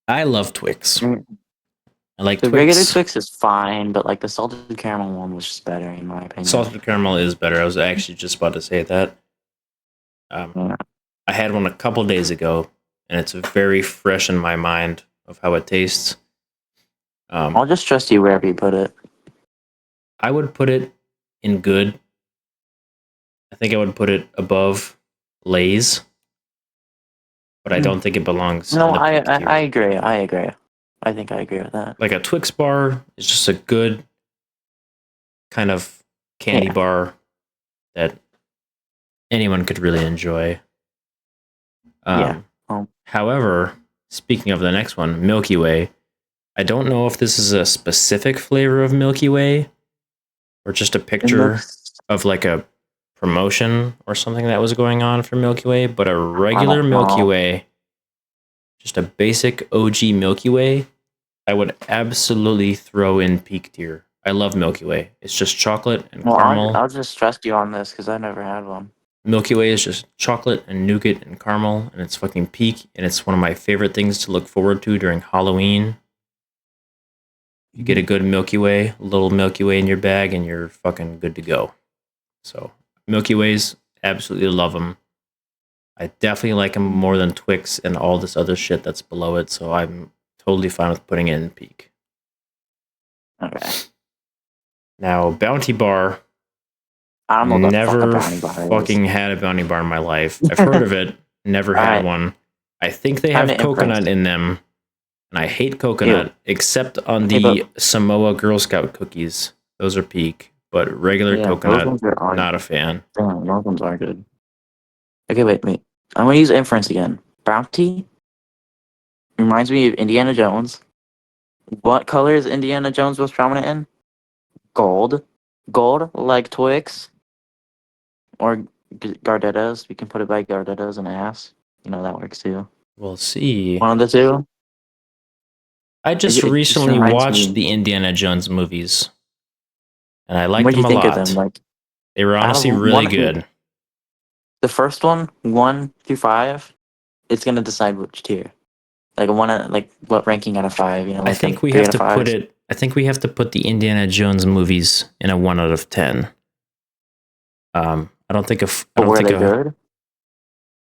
Speaker 2: I love Twix.
Speaker 1: Mm.
Speaker 2: I like
Speaker 1: The regular
Speaker 2: Twix.
Speaker 1: Twix is fine, but like the salted caramel one was just better in my opinion.
Speaker 2: Salted caramel is better. I was actually just about to say that.
Speaker 1: Yeah.
Speaker 2: I had one a couple days ago, and it's very fresh in my mind of how it tastes.
Speaker 1: I'll just trust you wherever you put it.
Speaker 2: I would put it in good. I think I would put it above Lay's, but I don't think it belongs
Speaker 1: No,
Speaker 2: in the peak tier.
Speaker 1: I agree. I agree. I think I agree with that.
Speaker 2: Like a Twix bar is just a good kind of candy bar that anyone could really enjoy.
Speaker 1: Yeah.
Speaker 2: However, speaking of the next one, Milky Way, I don't know if this is a specific flavor of Milky Way or just a picture of like a promotion or something that was going on for Milky Way, but a regular Milky Way, just a basic OG Milky Way, I would absolutely throw in peak tier. I love Milky Way. It's just chocolate and
Speaker 1: Well,
Speaker 2: caramel.
Speaker 1: I'll just trust you on this because I never had one.
Speaker 2: Milky Way is just chocolate and nougat and caramel, and it's fucking peak. And it's one of my favorite things to look forward to during Halloween. You get a good Milky Way, a little Milky Way in your bag, and you're fucking good to go. So Milky Ways, absolutely love them. I definitely like them more than Twix and all this other shit that's below it. So I'm totally fine with putting it in peak.
Speaker 1: Okay.
Speaker 2: Now, Bounty Bar.
Speaker 1: I don't know what the fuck a
Speaker 2: Never
Speaker 1: Bounty Bar
Speaker 2: fucking had a Bounty Bar in my life. I've heard of it, never had
Speaker 1: Alright.
Speaker 2: one. I think they
Speaker 1: I'm
Speaker 2: have coconut
Speaker 1: impressed.
Speaker 2: in them, and I hate coconut,
Speaker 1: Ew.
Speaker 2: except on
Speaker 1: Okay,
Speaker 2: the Samoa Girl Scout cookies. Those are peak, but regular
Speaker 1: Yeah, those
Speaker 2: coconut,
Speaker 1: ones are
Speaker 2: not a fan.
Speaker 1: damn, those ones are good. Okay, wait. I'm gonna use inference again. Bounty reminds me of Indiana Jones. What color is Indiana Jones most prominent in? Gold. Gold, like Twix or Gardettos. We can put it by Gardettos and ass. You know that works too.
Speaker 2: We'll see.
Speaker 1: One of the two.
Speaker 2: I just
Speaker 1: It just
Speaker 2: recently
Speaker 1: reminds
Speaker 2: watched
Speaker 1: me.
Speaker 2: the Indiana Jones movies, and I liked
Speaker 1: What do
Speaker 2: them
Speaker 1: you
Speaker 2: a
Speaker 1: think of them?
Speaker 2: lot.
Speaker 1: Like
Speaker 2: They were
Speaker 1: out
Speaker 2: honestly
Speaker 1: of
Speaker 2: really
Speaker 1: one,
Speaker 2: good.
Speaker 1: the first one, 1 through 5, it's gonna decide which tier. Like like what ranking out of 5? You know,
Speaker 2: I
Speaker 1: like
Speaker 2: think
Speaker 1: them
Speaker 2: we
Speaker 1: 3
Speaker 2: have
Speaker 1: out of
Speaker 2: to put
Speaker 1: 5.
Speaker 2: it. I think we have to put the Indiana Jones movies in a 1 out of 10. I don't think of. I
Speaker 1: But
Speaker 2: don't
Speaker 1: were
Speaker 2: think
Speaker 1: they
Speaker 2: of.
Speaker 1: good?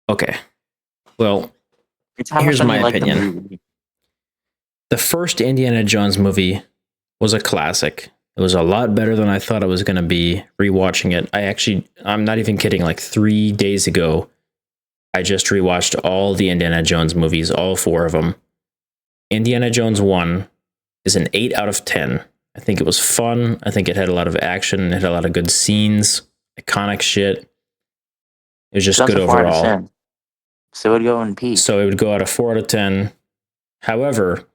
Speaker 2: Okay. Well,
Speaker 1: It's how much
Speaker 2: here's
Speaker 1: fun
Speaker 2: my
Speaker 1: you like the
Speaker 2: opinion.
Speaker 1: movie.
Speaker 2: The first Indiana Jones movie was a classic. It was a lot better than I thought it was going to be. Rewatching it, I'm not even kidding. Like 3 days ago, I just rewatched all the Indiana Jones movies, all 4 of them. Indiana Jones 1 is an 8 out of 10. I think it was fun. I think it had a lot of action. It had a lot of good scenes, iconic shit. It was just
Speaker 1: That's
Speaker 2: good
Speaker 1: a 4 out of
Speaker 2: overall.
Speaker 1: 10. So it would go in peak.
Speaker 2: So it would go out of 4 out of 10. However,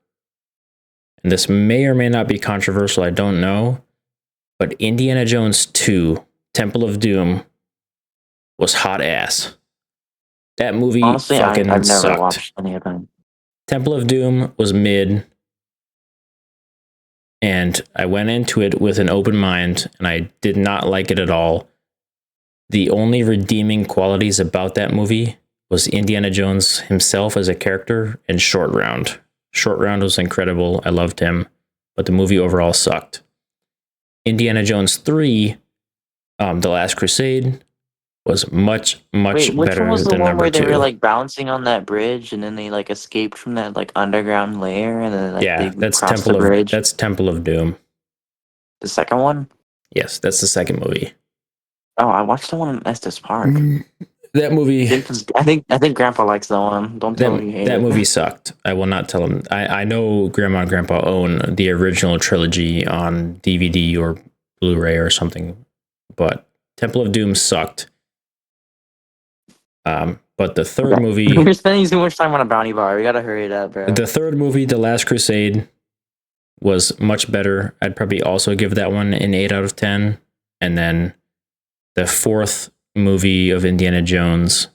Speaker 2: and this may or may not be controversial, I don't know, but Indiana Jones 2, Temple of Doom, was hot ass. That movie
Speaker 1: Honestly,
Speaker 2: fucking
Speaker 1: I've never
Speaker 2: sucked.
Speaker 1: watched any of them.
Speaker 2: Temple of Doom was mid, and I went into it with an open mind, and I did not like it at all. The only redeeming qualities about that movie was Indiana Jones himself as a character and Short Round. Short Round was incredible. I loved him, but the movie overall sucked. Indiana Jones 3, The Last Crusade, was much
Speaker 1: Wait, which one
Speaker 2: better
Speaker 1: was the
Speaker 2: than
Speaker 1: one
Speaker 2: number
Speaker 1: where they were
Speaker 2: 2.
Speaker 1: like bouncing on that bridge and then they like escaped from that like underground lair and then like they
Speaker 2: Yeah,
Speaker 1: crossed the bridge?
Speaker 2: that's Temple of Doom.
Speaker 1: The second one?
Speaker 2: Yes, that's the second movie.
Speaker 1: Oh, I watched the one in Estes Park.
Speaker 2: That movie
Speaker 1: I think Grandpa likes that one. Don't tell him you hate
Speaker 2: that
Speaker 1: it.
Speaker 2: movie sucked. I will not tell him. I know Grandma and Grandpa own the original trilogy on DVD or Blu-ray or something, but Temple of Doom sucked. But the third movie,
Speaker 1: You're spending too much time on a bounty bar. We gotta hurry it up, bro.
Speaker 2: the third movie, The Last Crusade, was much better. I'd probably also give that one an 8 out of 10. And then the fourth movie of Indiana Jones,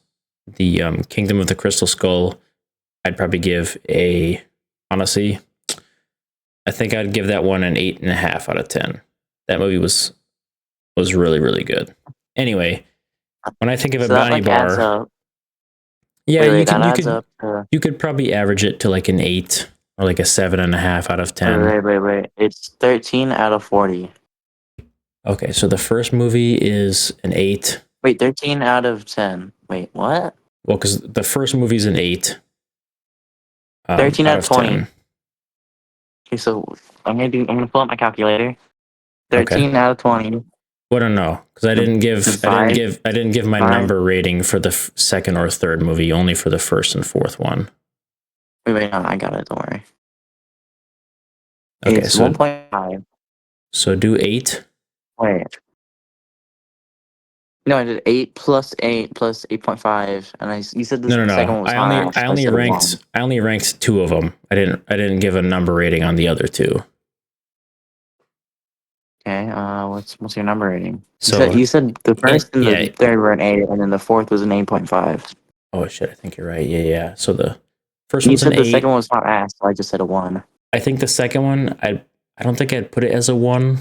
Speaker 2: the Kingdom of the Crystal Skull, I'd probably give honestly, I think I'd give that one an 8.5 out of 10. That movie was really, really good. Anyway, when I think of a
Speaker 1: So that
Speaker 2: bounty
Speaker 1: like adds
Speaker 2: bar,
Speaker 1: up.
Speaker 2: yeah,
Speaker 1: Wait, that adds up to
Speaker 2: you could probably average it to like an 8 or like a 7.5 out of 10.
Speaker 1: wait. It's 13 out of 40.
Speaker 2: Okay, so the first movie is an 8.
Speaker 1: Wait, 13 out of 10. Wait, what?
Speaker 2: Well, because the first movie is an 8
Speaker 1: 13
Speaker 2: out
Speaker 1: out of
Speaker 2: of
Speaker 1: 20.
Speaker 2: 10.
Speaker 1: Okay, so I'm gonna pull up my calculator.
Speaker 2: Okay.
Speaker 1: 13 out of 20.
Speaker 2: Well, I don't know because
Speaker 1: Divide
Speaker 2: I didn't give my
Speaker 1: by
Speaker 2: number rating for the second or third movie, only for the first and fourth one.
Speaker 1: wait, no, I got it, don't worry.
Speaker 2: Okay,
Speaker 1: It's 1.5.
Speaker 2: so do 8.
Speaker 1: Wait. No, I did 8 plus 8 plus 8.5, and you said
Speaker 2: No,
Speaker 1: the second
Speaker 2: no.
Speaker 1: one was high, so I said a 1.
Speaker 2: I only ranked 2 of them. I didn't give a number rating on the other 2.
Speaker 1: Okay, what's your number rating?
Speaker 2: So
Speaker 1: You said the first and
Speaker 2: yeah.
Speaker 1: the third were an 8, and then the fourth was an 8.5.
Speaker 2: Oh shit, I think you're right. Yeah. So the first
Speaker 1: You
Speaker 2: one's an
Speaker 1: said the second
Speaker 2: 8.
Speaker 1: one was not ass, so I just said a 1.
Speaker 2: I think the second one, I don't think I'd put it as a 1.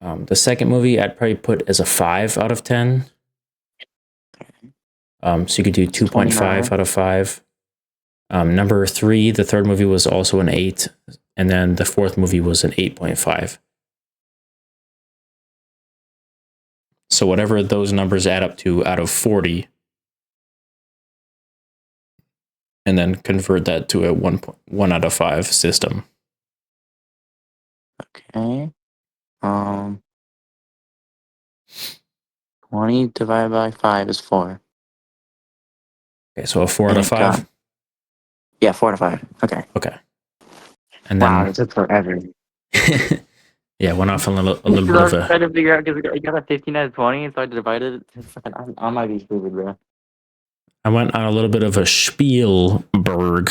Speaker 2: The second movie, I'd probably put as a 5 out of 10. So you could do 2.5 out of 5. Number 3, the third movie was also an 8, and then the fourth movie was an 8.5. So whatever those numbers add up to out of 40, and then convert that to a 1 out of 5 system.
Speaker 1: Okay. 20 divided by 5 is 4.
Speaker 2: Okay, so a 4 out of 5.
Speaker 1: Yeah, 4 out of 5. Okay.
Speaker 2: Okay. And
Speaker 1: Wow,
Speaker 2: then
Speaker 1: it took forever.
Speaker 2: yeah, went off a little bit
Speaker 1: I
Speaker 2: of
Speaker 1: was trying
Speaker 2: a.
Speaker 1: to figure out because I got a 15 out of 20, so I divided it. I might be stupid, bro.
Speaker 2: I went on a little bit of a Spielberg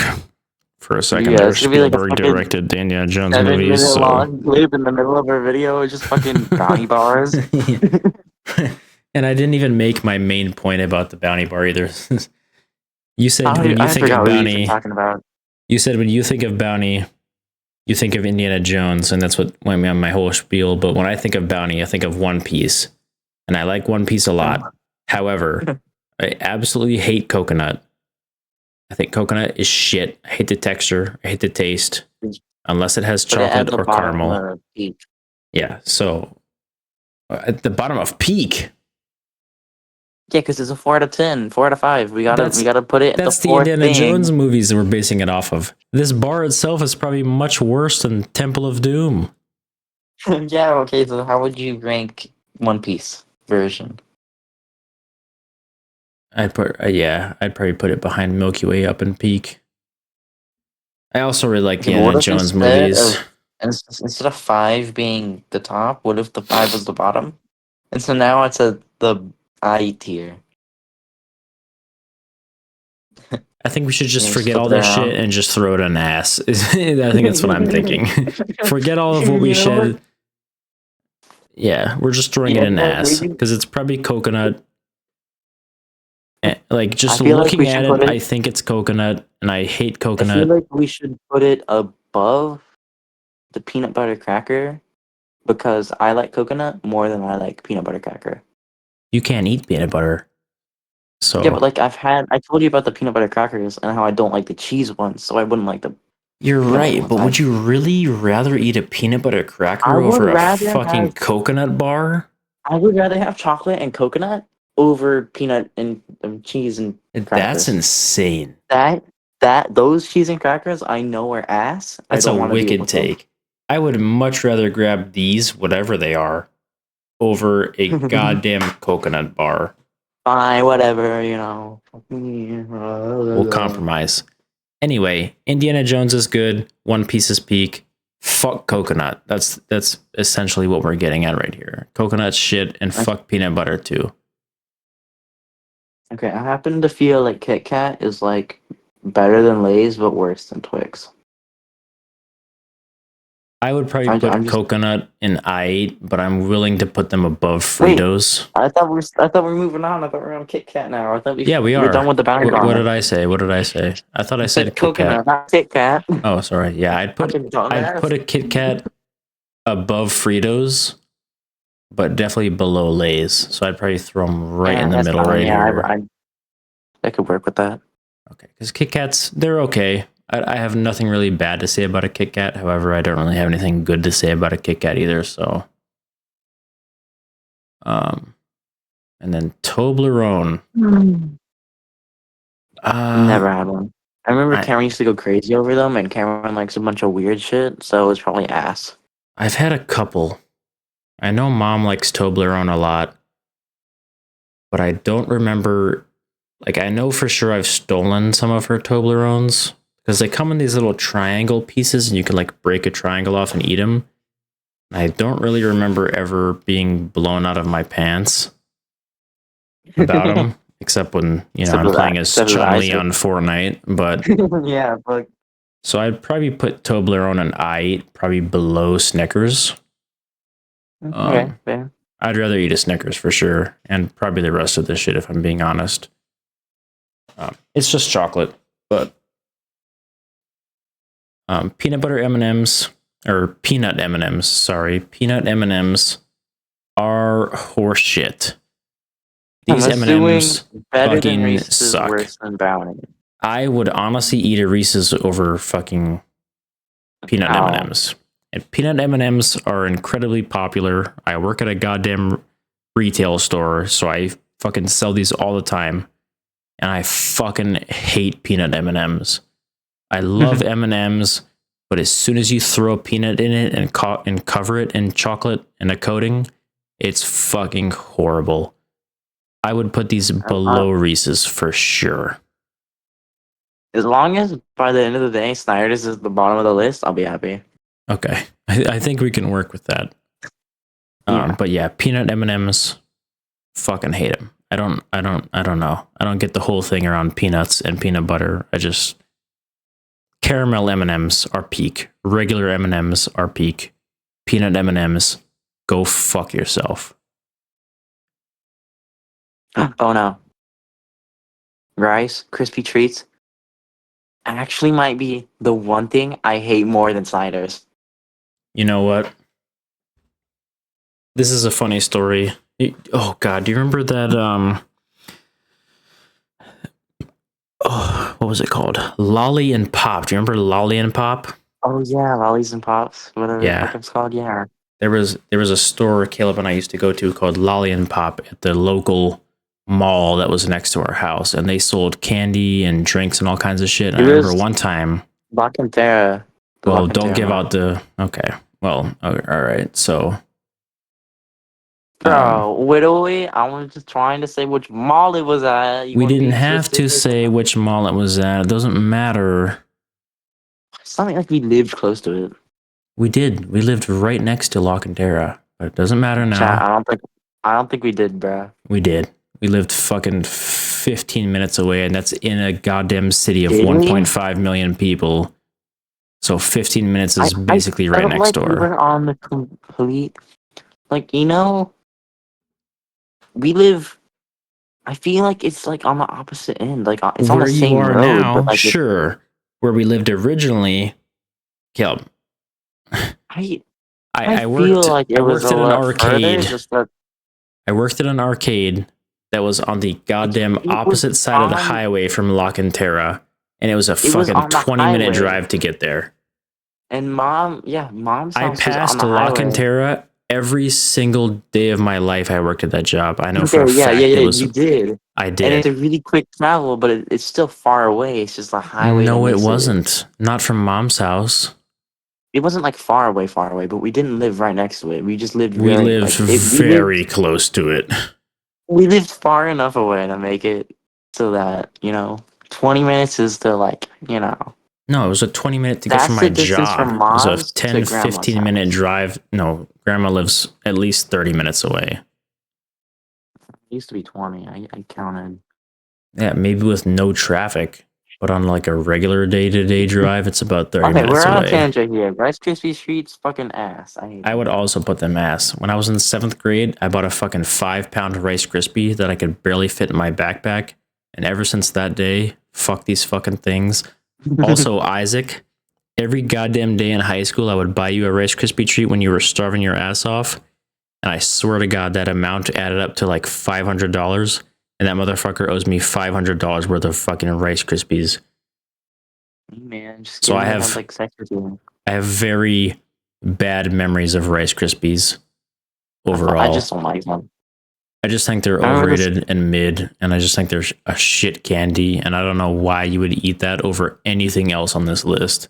Speaker 2: for a second
Speaker 1: Yeah,
Speaker 2: there.
Speaker 1: it's gonna be like a
Speaker 2: Spielberg
Speaker 1: fucking
Speaker 2: directed the Indiana Jones
Speaker 1: 7
Speaker 2: movies,
Speaker 1: minute
Speaker 2: so
Speaker 1: long clip in the middle of our video. It's just fucking bounty bars.
Speaker 2: and I didn't even make my main point about the bounty bar either. You said when you
Speaker 1: I
Speaker 2: think
Speaker 1: forgot
Speaker 2: of
Speaker 1: what you were
Speaker 2: bounty,
Speaker 1: talking about.
Speaker 2: you said when you think of bounty, you think of Indiana Jones, and that's what went me on my whole spiel. But when I think of bounty, I think of One Piece, and I like One Piece a lot. However, I absolutely hate coconut. I think coconut is shit. I hate the texture. I hate the taste, unless it has
Speaker 1: Put it at
Speaker 2: chocolate
Speaker 1: the
Speaker 2: or
Speaker 1: bottom
Speaker 2: caramel.
Speaker 1: of the peak.
Speaker 2: Yeah, so at the bottom of peak.
Speaker 1: Yeah, because it's a 4 out of 10, 4 out of 5. We gotta put it at the
Speaker 2: That's the
Speaker 1: fourth
Speaker 2: Indiana
Speaker 1: thing.
Speaker 2: Jones movies that we're basing it off of. This bar itself is probably much worse than Temple of Doom.
Speaker 1: Yeah, okay, so how would you rank One Piece version?
Speaker 2: I'd probably put it behind Milky Way up in peak. I also really like the
Speaker 1: Okay, but what
Speaker 2: Indiana
Speaker 1: if
Speaker 2: Jones movies.
Speaker 1: instead of 5 being the top, what if the 5 was the bottom? And so now it's the I tier.
Speaker 2: I think we should just
Speaker 1: Yeah,
Speaker 2: forget
Speaker 1: flip
Speaker 2: all
Speaker 1: it
Speaker 2: this shit
Speaker 1: around.
Speaker 2: and just throw it in ass. I think that's what I'm thinking. Forget all of what we
Speaker 1: You know what?
Speaker 2: said. Yeah, we're just throwing
Speaker 1: You
Speaker 2: it
Speaker 1: know
Speaker 2: in
Speaker 1: what,
Speaker 2: ass
Speaker 1: maybe
Speaker 2: because it's probably coconut. Like
Speaker 1: I
Speaker 2: just
Speaker 1: feel like
Speaker 2: looking
Speaker 1: we
Speaker 2: at
Speaker 1: should
Speaker 2: it,
Speaker 1: put it
Speaker 2: I think it's coconut, and I hate
Speaker 1: I feel
Speaker 2: coconut.
Speaker 1: like we should put it above the peanut butter cracker because I like coconut more than I like peanut butter cracker.
Speaker 2: You can't eat peanut butter,
Speaker 1: Yeah, but
Speaker 2: so
Speaker 1: like I told you about the peanut butter crackers and how I don't like the cheese ones, so I wouldn't like the
Speaker 2: you're
Speaker 1: peanut butter
Speaker 2: right.
Speaker 1: ones.
Speaker 2: But would you really rather eat a peanut butter
Speaker 1: I
Speaker 2: cracker
Speaker 1: would
Speaker 2: over a
Speaker 1: rather
Speaker 2: fucking
Speaker 1: have
Speaker 2: coconut bar?
Speaker 1: I would rather have chocolate and coconut over peanut and cheese and
Speaker 2: That's
Speaker 1: crackers.
Speaker 2: insane.
Speaker 1: Those cheese and crackers I know are ass. I
Speaker 2: That's a
Speaker 1: don't want to deal
Speaker 2: wicked
Speaker 1: with them.
Speaker 2: take. I would much rather grab these, whatever they are, over a goddamn coconut bar.
Speaker 1: Fine, whatever, you know.
Speaker 2: We'll compromise. Anyway, Indiana Jones is good. One Piece is peak. Fuck coconut. That's essentially what we're getting at right here. Coconut shit and fuck peanut butter too.
Speaker 1: Okay, I happen to feel like Kit Kat is like better than Lay's, but worse than Twix.
Speaker 2: I would probably
Speaker 1: I'm
Speaker 2: put
Speaker 1: just
Speaker 2: coconut in I8, but I'm willing to put them above
Speaker 1: wait.
Speaker 2: Fritos.
Speaker 1: I thought we are moving on. I thought we are on Kit Kat now. I thought
Speaker 2: Yeah, we
Speaker 1: we're done
Speaker 2: are.
Speaker 1: with the bounty
Speaker 2: What
Speaker 1: bar.
Speaker 2: did I say? What did I say? I thought I
Speaker 1: I said
Speaker 2: said Kit Kat.
Speaker 1: coconut, not Kit Kat.
Speaker 2: Oh, sorry. Yeah, I'd put
Speaker 1: Fucking dumbass.
Speaker 2: a Kit Kat above Fritos, but definitely below Lay's. So I'd probably throw them right in the
Speaker 1: That's
Speaker 2: middle
Speaker 1: fine.
Speaker 2: right
Speaker 1: Yeah,
Speaker 2: here.
Speaker 1: I could work with that.
Speaker 2: Okay, because Kit Kats, they're okay. I have nothing really bad to say about a Kit Kat. However, I don't really have anything good to say about a Kit Kat either. So, and then Toblerone.
Speaker 1: Never had one. I remember
Speaker 2: I
Speaker 1: Cameron used to go crazy over them, and Cameron likes a bunch of weird shit, so it was probably ass.
Speaker 2: I've had a couple. I know Mom likes Toblerone a lot, but I don't remember. Like, I know for sure I've stolen some of her Toblerones because they come in these little triangle pieces, and you can like break a triangle off and eat them. I don't really remember ever being blown out of my pants about them, except when I'm playing as Chun-Li on Fortnite. But
Speaker 1: yeah, but
Speaker 2: so I'd probably put Toblerone and I probably below Snickers.
Speaker 1: okay, fair.
Speaker 2: I'd rather eat a Snickers for sure, and probably the rest of this shit if I'm being honest. It's just chocolate, but Peanut butter M&Ms or peanut M&Ms. Sorry, peanut M&Ms are horseshit.
Speaker 1: I'm
Speaker 2: These
Speaker 1: assuming
Speaker 2: M&Ms
Speaker 1: better than
Speaker 2: fucking
Speaker 1: Reese's is
Speaker 2: suck.
Speaker 1: worse than Brownie.
Speaker 2: I would honestly eat a Reese's over fucking peanut
Speaker 1: Oh,
Speaker 2: M&Ms. And peanut M&Ms are incredibly popular. I work at a goddamn retail store, so I fucking sell these all the time. And I fucking hate peanut M&Ms. I love M&Ms, but as soon as you throw a peanut in it and cover it in chocolate and a coating, it's fucking horrible. I would put these below Reese's for sure.
Speaker 1: as long as by the end of the day, Snyder's is the bottom of the list, I'll be happy.
Speaker 2: Okay, I think we can work with that.
Speaker 1: Yeah.
Speaker 2: But yeah, peanut M&Ms, fucking hate them. I don't know. I don't get the whole thing around peanuts and peanut butter. Caramel M&Ms are peak. Regular M&Ms are peak. Peanut M&Ms, go fuck yourself.
Speaker 1: Oh no. Rice, crispy treats actually might be the one thing I hate more than Snyder's.
Speaker 2: You know what? This is a funny story. Oh god, do you remember that what was it called? Lolly and Pop. Do you remember Lolly and Pop?
Speaker 1: Oh yeah, lollies and pops, whatever the fuck
Speaker 2: Yeah.
Speaker 1: it's called. Yeah.
Speaker 2: There was a store Caleb and I used to go to called Lolly and Pop at the local mall that was next to our house, and they sold candy and drinks and all kinds of shit. And I remember one time.
Speaker 1: La Cantera.
Speaker 2: Well, don't give out the. Okay. Well, all right. So.
Speaker 1: Bro, literally, I was just trying to say which mall it was at.
Speaker 2: We didn't have to say which mall it was at. It doesn't matter.
Speaker 1: It's not like we lived close to it.
Speaker 2: We did. We lived right next to La Cantera, but it doesn't matter now.
Speaker 1: Chat, I don't think we did, bro.
Speaker 2: We did. We lived fucking 15 minutes away, and that's in a goddamn city of 1.5 million people. So 15 minutes is basically right next door.
Speaker 1: We were on the complete, like, you know, we live. I feel like it's like on the opposite end. Like it's on the same road.
Speaker 2: Where you are now,
Speaker 1: but like
Speaker 2: sure. Where we lived originally, Caleb.
Speaker 1: I worked. Like I worked at an arcade.
Speaker 2: I worked at an arcade that was on the goddamn opposite side of the highway from La Cantera, and it was a fucking 20-minute drive to get there.
Speaker 1: And mom's house
Speaker 2: I passed La Cantera every single day of my life. I worked at that job. I know for a fact it was.
Speaker 1: You did.
Speaker 2: I did.
Speaker 1: And it's a really quick travel, but it's still far away. It's just a highway.
Speaker 2: No, it wasn't. Not from mom's house.
Speaker 1: It wasn't like far away, but we didn't live right next to it. We just lived.
Speaker 2: We lived very close to it.
Speaker 1: We lived far enough away to make it so that 20 minutes is to
Speaker 2: No, it was a 20-minute to get from my job. It was a 10, 15-minute drive. No, grandma lives at least 30 minutes away.
Speaker 1: It used to be 20. I counted.
Speaker 2: Yeah, maybe with no traffic. But on like a regular day-to-day drive, it's about 30 minutes away.
Speaker 1: Okay, we're on a tangent here. Rice Krispie Treats fucking ass.
Speaker 2: I would also put them ass. When I was in 7th grade, I bought a fucking 5-pound Rice Krispie that I could barely fit in my backpack. And ever since that day, fuck these fucking things. Also, Isaac, every goddamn day in high school, I would buy you a Rice Krispie treat when you were starving your ass off. And I swear to God, that amount added up to like $500. And that motherfucker owes me $500 worth of fucking Rice Krispies.
Speaker 1: Man,
Speaker 2: so I have very bad memories of Rice Krispies overall.
Speaker 1: I just don't like them.
Speaker 2: I just think they're overrated and mid, and I just think they're a shit candy, and I don't know why you would eat that over anything else on this list.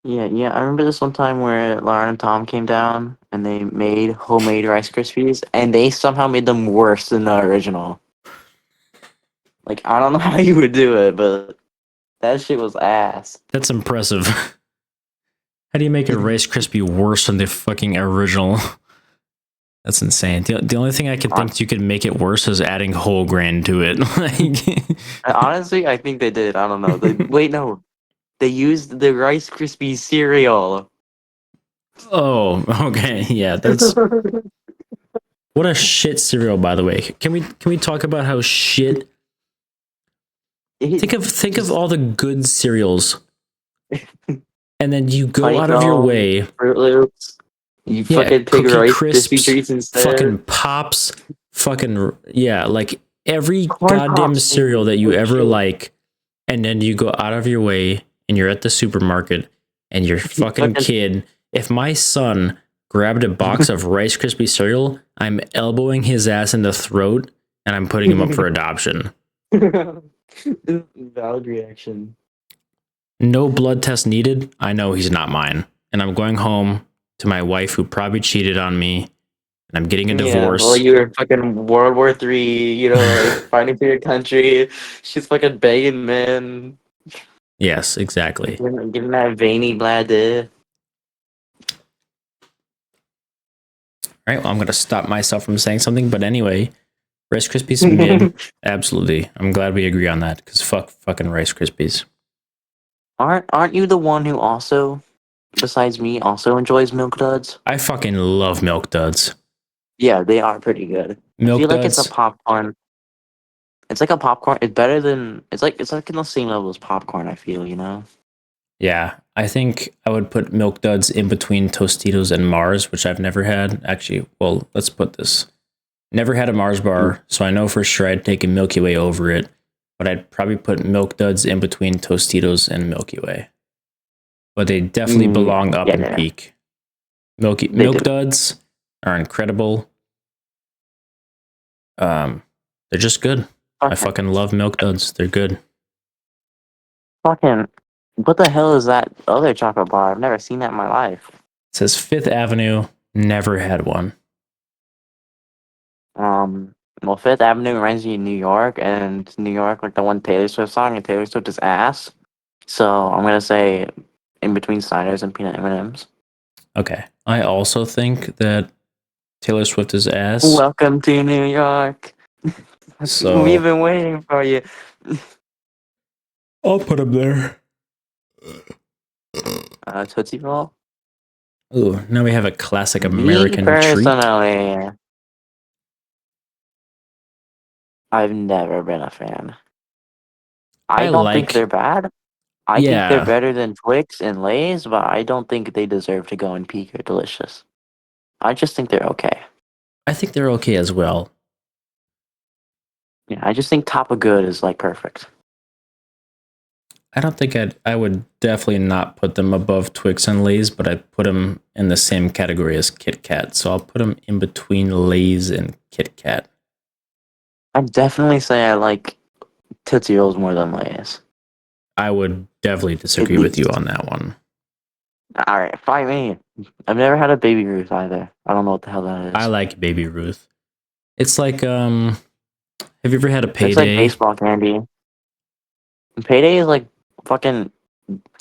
Speaker 1: Yeah, I remember this one time where Lauren and Tom came down, and they made homemade Rice Krispies, and they somehow made them worse than the original. Like, I don't know how you would do it, but that shit was ass.
Speaker 2: That's impressive. How do you make a Rice Krispie worse than the fucking original? That's insane. The only thing I can think you could make it worse is adding whole grain to it.
Speaker 1: Honestly, I think they did. I don't know. Wait, no. They used the Rice Krispie cereal.
Speaker 2: Oh, okay. Yeah, that's... What a shit cereal, by the way. Can we talk about how shit... Think of all the good cereals and then you go out of your
Speaker 1: Honeycomb,
Speaker 2: way.
Speaker 1: Fruit Loops. You
Speaker 2: Yeah,
Speaker 1: fucking pick
Speaker 2: Cookie
Speaker 1: Rice Krispie
Speaker 2: Crisps,
Speaker 1: treats instead.
Speaker 2: fucking Pops, fucking yeah, like every
Speaker 1: Corn
Speaker 2: goddamn
Speaker 1: Pops,
Speaker 2: cereal
Speaker 1: dude.
Speaker 2: that you
Speaker 1: Holy
Speaker 2: ever
Speaker 1: shit.
Speaker 2: like, and then you go out of your way and you're at the supermarket and your fucking
Speaker 1: Fucking
Speaker 2: kid. If my son grabbed a box of Rice Krispie cereal, I'm elbowing his ass in the throat and I'm putting him up for adoption.
Speaker 1: valid reaction.
Speaker 2: No blood test needed. I know he's not mine. And I'm going home to my wife who probably cheated on me. And I'm getting a
Speaker 1: Yeah, well,
Speaker 2: divorce.
Speaker 1: you were fucking World War III, like fighting for your country. She's fucking begging, man.
Speaker 2: Yes, exactly.
Speaker 1: Getting that veiny bladder.
Speaker 2: All right, well, I'm going to stop myself from saying something. But anyway, Rice Krispies mid. Absolutely. I'm glad we agree on that because fuck fucking Rice Krispies.
Speaker 1: Aren't you the one who also, besides me, also enjoys Milk Duds?
Speaker 2: I fucking love Milk Duds.
Speaker 1: Yeah, they are pretty good. I
Speaker 2: Milk
Speaker 1: feel like it's a
Speaker 2: Duds.
Speaker 1: popcorn. It's like a popcorn. It's better than it's like in the same level as popcorn. I feel.
Speaker 2: Yeah, I think I would put Milk Duds in between Tostitos and Mars, which I've never had. Actually, well, let's put this. Never had a Mars
Speaker 1: Mm.
Speaker 2: bar, so I know for sure I'd take a Milky Way over it. But I'd probably put Milk Duds in between Tostitos and Milky Way. But they definitely belong up
Speaker 1: Yeah,
Speaker 2: in
Speaker 1: yeah,
Speaker 2: peak.
Speaker 1: they
Speaker 2: Milk
Speaker 1: do.
Speaker 2: Duds are incredible. They're just good. I
Speaker 1: Fucking,
Speaker 2: fucking love Milk Duds. They're good.
Speaker 1: fucking, what the hell is that other chocolate bar? I've never seen that in my life.
Speaker 2: It says Fifth Avenue. Never had one.
Speaker 1: Well, Fifth Avenue reminds me of New York, and New York, like the one Taylor Swift song, and Taylor Swift is ass. So I'm gonna say in between Snyder's and peanut M&Ms.
Speaker 2: Okay. I also think that Taylor Swift is ass.
Speaker 1: Welcome to New York. We've
Speaker 2: So
Speaker 1: been waiting for you.
Speaker 2: I'll put him there.
Speaker 1: Tootsie Roll.
Speaker 2: Ooh, now we have a classic
Speaker 1: Me
Speaker 2: American treat.
Speaker 1: personally, I've never been a fan. I
Speaker 2: I
Speaker 1: don't think
Speaker 2: like,
Speaker 1: they're bad. I think they're
Speaker 2: yeah,
Speaker 1: better than Twix and Lay's, but I don't think they deserve to go in peak or delicious. I just think they're okay.
Speaker 2: I think they're okay as well.
Speaker 1: Yeah, I just think top of good is like perfect.
Speaker 2: I don't think I would definitely not put them above Twix and Lay's, but I'd put them in the same category as Kit Kat. So I'll put them in between Lay's and Kit Kat.
Speaker 1: I'd definitely say I like Tootsie Rolls more than Lay's.
Speaker 2: I would definitely
Speaker 1: At
Speaker 2: disagree with you
Speaker 1: least.
Speaker 2: on that one.
Speaker 1: Alright, fight me. I've never had a Baby Ruth either. I don't know what the hell that
Speaker 2: I
Speaker 1: is.
Speaker 2: like Baby Ruth. It's like have you ever had a
Speaker 1: It's like
Speaker 2: Payday?
Speaker 1: baseball candy. And Payday is like fucking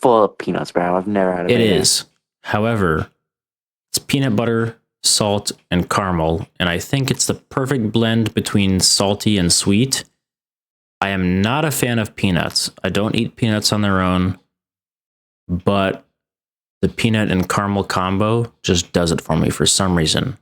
Speaker 1: full of peanuts, bro. I've never had a
Speaker 2: It
Speaker 1: Payday.
Speaker 2: is. However, it's peanut butter, salt, and caramel, and I think it's the perfect blend between salty and sweet. I am not a fan of peanuts. I don't eat peanuts on their own, but the peanut and caramel combo just does it for me for some reason,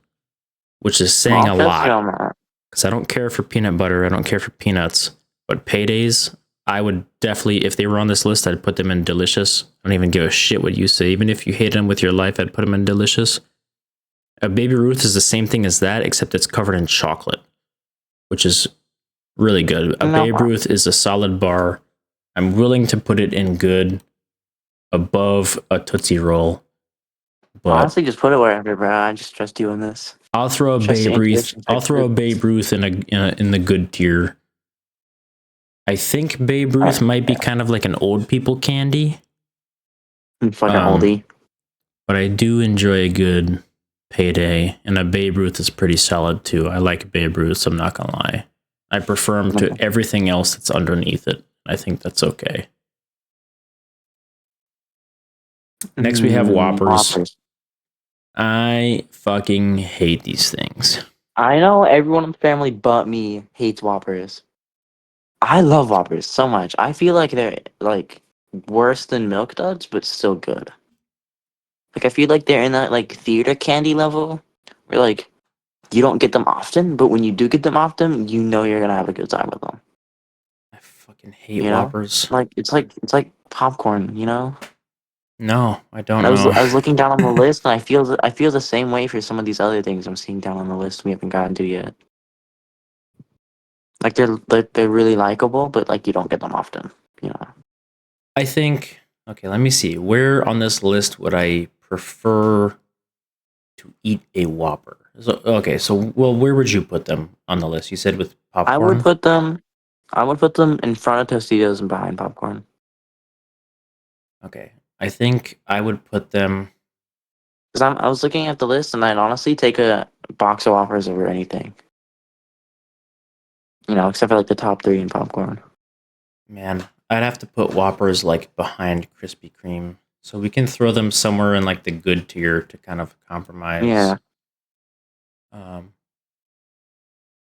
Speaker 2: which is saying
Speaker 1: I'll
Speaker 2: a
Speaker 1: test you
Speaker 2: lot
Speaker 1: on that.
Speaker 2: because I don't care for peanut butter. I don't care for peanuts, but paydays, I would definitely, if they were on this list, I'd put them in delicious. I don't even give a shit what you say. Even if you hate them with your life, I'd put them in delicious. A Baby Ruth is the same thing as that, except it's covered in chocolate, which is really good. A
Speaker 1: No,
Speaker 2: Babe Ruth is a solid bar. I'm willing to put it in good above a Tootsie Roll, but
Speaker 1: honestly, just put it wherever, bro. I just trust you in this.
Speaker 2: I'll throw a
Speaker 1: Trust your
Speaker 2: Babe Ruth.
Speaker 1: intuition.
Speaker 2: I'll throw a Babe Ruth in the good tier. I think Babe Ruth might be kind of like an old people candy,
Speaker 1: Fucking oldie.
Speaker 2: but I do enjoy a good Payday, and a Babe Ruth is pretty solid too. I like Babe Ruths. I'm not gonna lie. I prefer them to everything else that's underneath it. I think that's okay. Next, we have Whoppers. I fucking hate these things.
Speaker 1: I know everyone in the family but me hates Whoppers. I love Whoppers so much. I feel like they're like worse than Milk Duds, but still good. Like I feel like they're in that like theater candy level where like you don't get them often, but when you do get them often, you know you're gonna have a good time with them.
Speaker 2: I fucking hate
Speaker 1: You know,
Speaker 2: Whoppers.
Speaker 1: like it's like popcorn. You know,
Speaker 2: No, I don't
Speaker 1: And
Speaker 2: know.
Speaker 1: I was looking down on the list, and I feel the same way for some of these other things I'm seeing down on the list we haven't gotten to yet. Like they're really likable, but like you don't get them often. You know.
Speaker 2: I think. Okay, let me see. Where on this list would I prefer to eat a Whopper? So, okay, so well, where would you put them on the list? You said with
Speaker 1: I would
Speaker 2: popcorn.
Speaker 1: put them. I would put them in front of Tostitos and behind popcorn.
Speaker 2: Okay, I think I would put them.
Speaker 1: Because I was looking at the list, and I'd honestly take a box of Whoppers over anything. You know, except for like the top three in popcorn.
Speaker 2: Man, I'd have to put Whoppers like behind Krispy Kreme, so we can throw them somewhere in like the good tier to kind of compromise.
Speaker 1: Yeah.
Speaker 2: Um,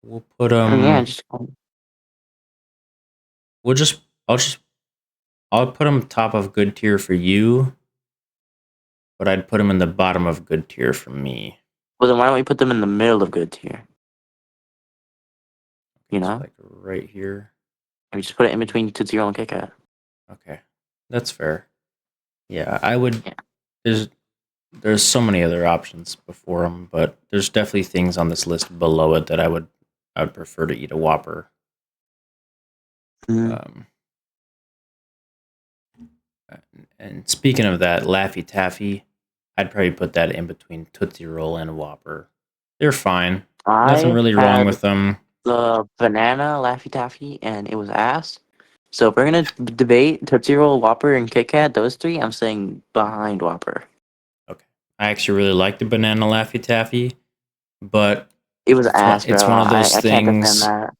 Speaker 2: we'll put
Speaker 1: I mean, yeah,
Speaker 2: them.
Speaker 1: just
Speaker 2: We'll just. I'll put them top of good tier for you, but I'd put them in the bottom of good tier for me.
Speaker 1: well then why don't we put them in the middle of good tier? You
Speaker 2: Okay, so
Speaker 1: know,
Speaker 2: like right here.
Speaker 1: and we just put it in between Tootsie Roll and Kit Kat.
Speaker 2: Okay, that's fair. Yeah, I would.
Speaker 1: Yeah.
Speaker 2: There's there's so many other options before them, but there's definitely things on this list below it that I would prefer to eat a Whopper.
Speaker 1: Mm.
Speaker 2: Um, and speaking of that, Laffy Taffy, I'd probably put that in between Tootsie Roll and Whopper. They're fine. Nothing
Speaker 1: I
Speaker 2: really wrong
Speaker 1: had
Speaker 2: with them.
Speaker 1: the banana Laffy Taffy, and it was ass. So if we're gonna debate Tootsie Roll, Whopper, and Kit Kat, those three, I'm saying behind Whopper.
Speaker 2: Okay, I actually really like the banana Laffy Taffy, but
Speaker 1: It was ass, bro.
Speaker 2: it's one of those
Speaker 1: I can't defend
Speaker 2: things
Speaker 1: that.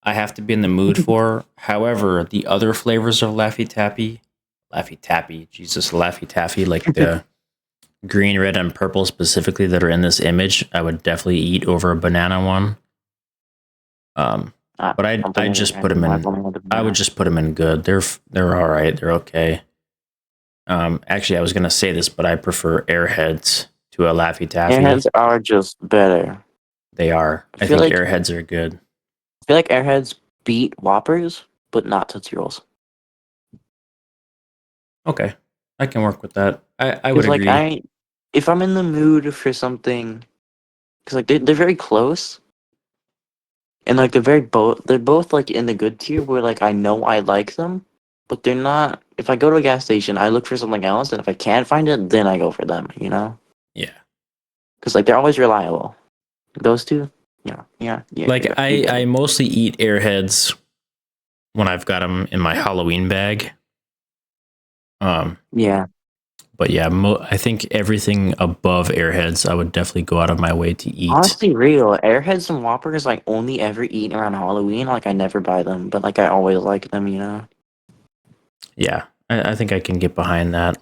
Speaker 2: I have to be in the mood for. However, the other flavors of Laffy Taffy, Jesus, Laffy Taffy, like the green, red, and purple specifically that are in this image, I would definitely eat over a banana one.
Speaker 1: I
Speaker 2: But
Speaker 1: don't think
Speaker 2: I'd
Speaker 1: I've
Speaker 2: just
Speaker 1: ever
Speaker 2: put
Speaker 1: had
Speaker 2: them
Speaker 1: one.
Speaker 2: in.
Speaker 1: I've only had the
Speaker 2: I would
Speaker 1: banana.
Speaker 2: just put them in good. They're all right. They're okay. Actually, I was gonna say this, but I prefer Airheads to a Laffy Taffy.
Speaker 1: Airheads are just better.
Speaker 2: They are.
Speaker 1: I
Speaker 2: I
Speaker 1: feel
Speaker 2: think
Speaker 1: like
Speaker 2: Airheads are good.
Speaker 1: Airheads beat Whoppers, but not Tootsie Rolls.
Speaker 2: Okay, I can work with that. I would
Speaker 1: Because like
Speaker 2: agree.
Speaker 1: if I'm in the mood for something, because like they're very close, and like they're both like in the good tier where like I know I like them, but they're not. If I go to a gas station, I look for something else, and if I can't find it, then I go for them. You know,
Speaker 2: Yeah.
Speaker 1: because like they're always reliable. Those two,
Speaker 2: Like
Speaker 1: you get
Speaker 2: I
Speaker 1: it.
Speaker 2: mostly eat Airheads when I've got them in my Halloween bag. Um,
Speaker 1: Yeah,
Speaker 2: but yeah, I think everything above Airheads, I would definitely go out of my way to eat.
Speaker 1: honestly, real Airheads and Whoppers like only ever eat around Halloween. Like I never buy them, but like I always like them. You know.
Speaker 2: Yeah, I think I can get behind that.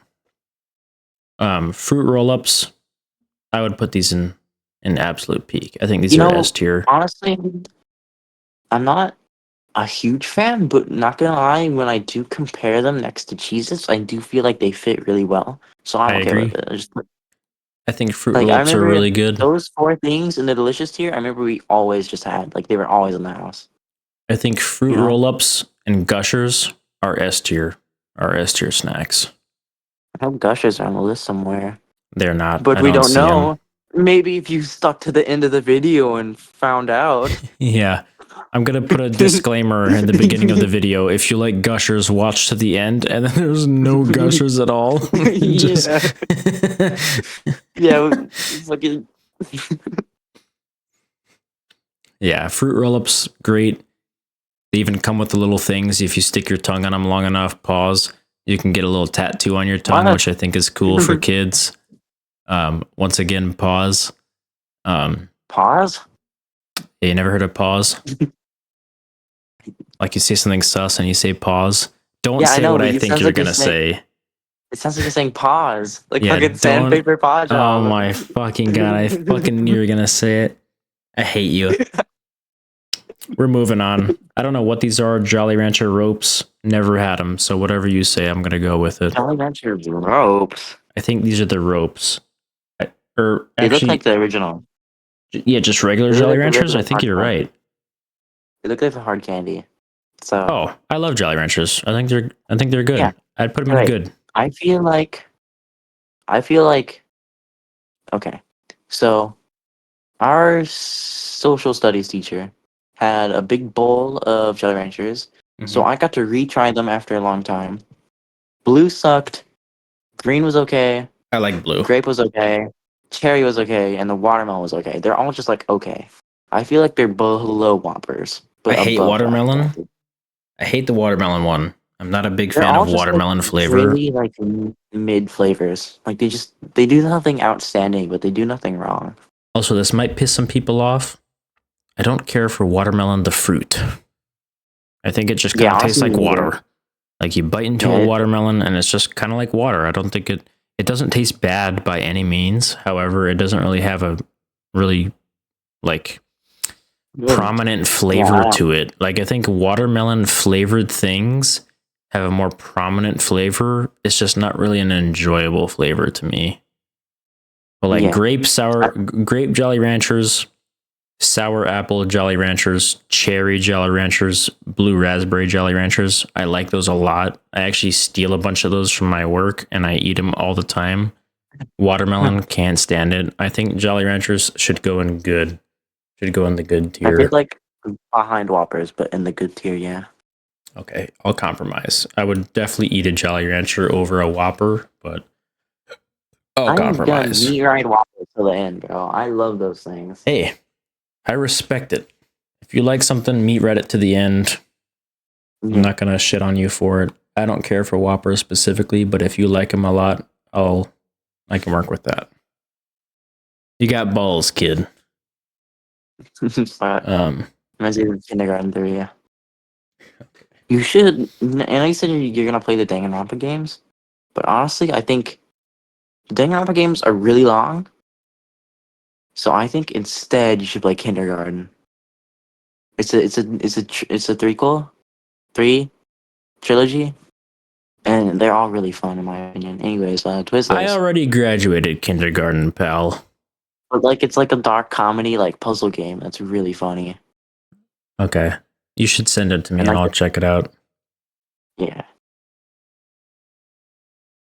Speaker 2: Fruit roll-ups, I would put these in absolute peak. I think these
Speaker 1: You
Speaker 2: are
Speaker 1: know,
Speaker 2: S tier.
Speaker 1: honestly, I'm not a huge fan, but not gonna lie, when I do compare them next to Cheez-Its, I do feel like they fit really well. So
Speaker 2: I
Speaker 1: I'm okay with
Speaker 2: agree.
Speaker 1: it. I just
Speaker 2: I think fruit
Speaker 1: like I
Speaker 2: roll-ups are
Speaker 1: remember
Speaker 2: really good.
Speaker 1: those four things in the delicious tier. I remember we always just had like they were always in the house.
Speaker 2: I think fruit
Speaker 1: You know,
Speaker 2: roll-ups and gushers are S tier. Are S tier snacks.
Speaker 1: I hope Gushers are on the list somewhere,
Speaker 2: They're not.
Speaker 1: but
Speaker 2: I
Speaker 1: we
Speaker 2: don't
Speaker 1: don't
Speaker 2: see them.
Speaker 1: know. Maybe if you stuck to the end of the video and found out.
Speaker 2: Yeah. I'm going to put a disclaimer in the beginning of the video. If you like gushers, watch to the end. And then there's no gushers at all. Just.
Speaker 1: Yeah, yeah, fucking.
Speaker 2: Yeah. Fruit roll ups, great. They even come with the little things. If you stick your tongue on them long enough, pause, you can get a little tattoo on your tongue,
Speaker 1: What?
Speaker 2: which I think is cool for kids. Once again, pause.
Speaker 1: Pause?
Speaker 2: You never heard of pause? Like you say something sus and you say pause. Don't
Speaker 1: Yeah, I
Speaker 2: say
Speaker 1: know,
Speaker 2: what
Speaker 1: but
Speaker 2: I
Speaker 1: it
Speaker 2: think
Speaker 1: sounds
Speaker 2: you're
Speaker 1: like you're
Speaker 2: gonna
Speaker 1: saying.
Speaker 2: say.
Speaker 1: It sounds like you're saying pause, like
Speaker 2: Yeah,
Speaker 1: fucking
Speaker 2: don't.
Speaker 1: sandpaper paw
Speaker 2: Oh
Speaker 1: job.
Speaker 2: my fucking god! I fucking knew you were gonna say it. I hate you. We're moving on. I don't know what these are. Jolly Rancher ropes. Never had them, so whatever you say, I'm gonna go with it.
Speaker 1: Jolly Rancher ropes.
Speaker 2: I think these are the ropes. Or
Speaker 1: They look like
Speaker 2: actually,
Speaker 1: the original.
Speaker 2: yeah, just regular
Speaker 1: They look
Speaker 2: Jolly
Speaker 1: like the
Speaker 2: Ranchers. I
Speaker 1: original
Speaker 2: think
Speaker 1: hard
Speaker 2: you're
Speaker 1: candy.
Speaker 2: right.
Speaker 1: They look like the hard candy. So
Speaker 2: Oh, I love Jolly Ranchers. I think they're
Speaker 1: yeah,
Speaker 2: good. I'd put them in
Speaker 1: right.
Speaker 2: good.
Speaker 1: I feel like I feel like okay. So our social studies teacher had a big bowl of Jolly Ranchers, so
Speaker 2: Mhm.
Speaker 1: I got to retry them after a long time. Blue sucked, green was okay,
Speaker 2: I like blue.
Speaker 1: grape was okay, cherry was okay, and the watermelon was okay. They're all just like okay. I feel like they're below Whoppers,
Speaker 2: I
Speaker 1: but
Speaker 2: hate
Speaker 1: above
Speaker 2: watermelon.
Speaker 1: Whoppers.
Speaker 2: I hate the watermelon one. I'm not a big
Speaker 1: They're
Speaker 2: fan
Speaker 1: all
Speaker 2: of
Speaker 1: just like
Speaker 2: watermelon flavor.
Speaker 1: really like mid flavors. Like they do nothing outstanding, but they do nothing wrong.
Speaker 2: Also, this might piss some people off. I don't care for watermelon the fruit. I think it just kind
Speaker 1: Yeah,
Speaker 2: of tastes
Speaker 1: honestly,
Speaker 2: like
Speaker 1: me neither.
Speaker 2: water. Like you bite into
Speaker 1: Yeah,
Speaker 2: a watermelon and it's just kind of like water. I don't think it doesn't taste bad by any means. However, it doesn't really have a really like
Speaker 1: good.
Speaker 2: prominent
Speaker 1: Yeah,
Speaker 2: flavor to it. Like I think watermelon flavored things have a more prominent flavor. It's just not really an enjoyable flavor to me. But like
Speaker 1: yeah.
Speaker 2: grape Jolly Ranchers, sour apple Jolly Ranchers, cherry Jolly Ranchers, blue raspberry Jolly Ranchers. I like those a lot. I actually steal a bunch of those from my work and I eat them all the time. Watermelon, can't stand it. I think Jolly Ranchers should go in good. Should go in the good
Speaker 1: I feel
Speaker 2: tier.
Speaker 1: like behind Whoppers, but in the good tier. Yeah.
Speaker 2: Okay, I'll compromise. I would definitely eat a Jolly Rancher over a Whopper, but I'll
Speaker 1: I'm gonna
Speaker 2: compromise.
Speaker 1: meat ride Whoppers till the end, bro. I love those things.
Speaker 2: Hey, I respect it. If you like something, meat Reddit to the end. I'm
Speaker 1: Yeah.
Speaker 2: not gonna shit on you for it. I don't care for Whoppers specifically, but if you like them a lot, I can work with that. You got balls, kid.
Speaker 1: But
Speaker 2: Um,
Speaker 1: reminds me of kindergarten 3. Yeah. You should. I know you said you're gonna play the Danganronpa games, but honestly, I think the Danganronpa games are really long. So I think instead you should play Kindergarten. It's a three trilogy, and they're all really fun in my opinion. Anyways,
Speaker 2: I
Speaker 1: Twizzlers,
Speaker 2: already graduated kindergarten, pal.
Speaker 1: but like it's like a dark comedy like puzzle game that's really funny.
Speaker 2: Okay, you should send it to me
Speaker 1: And
Speaker 2: and
Speaker 1: like
Speaker 2: I'll check it out.
Speaker 1: yeah,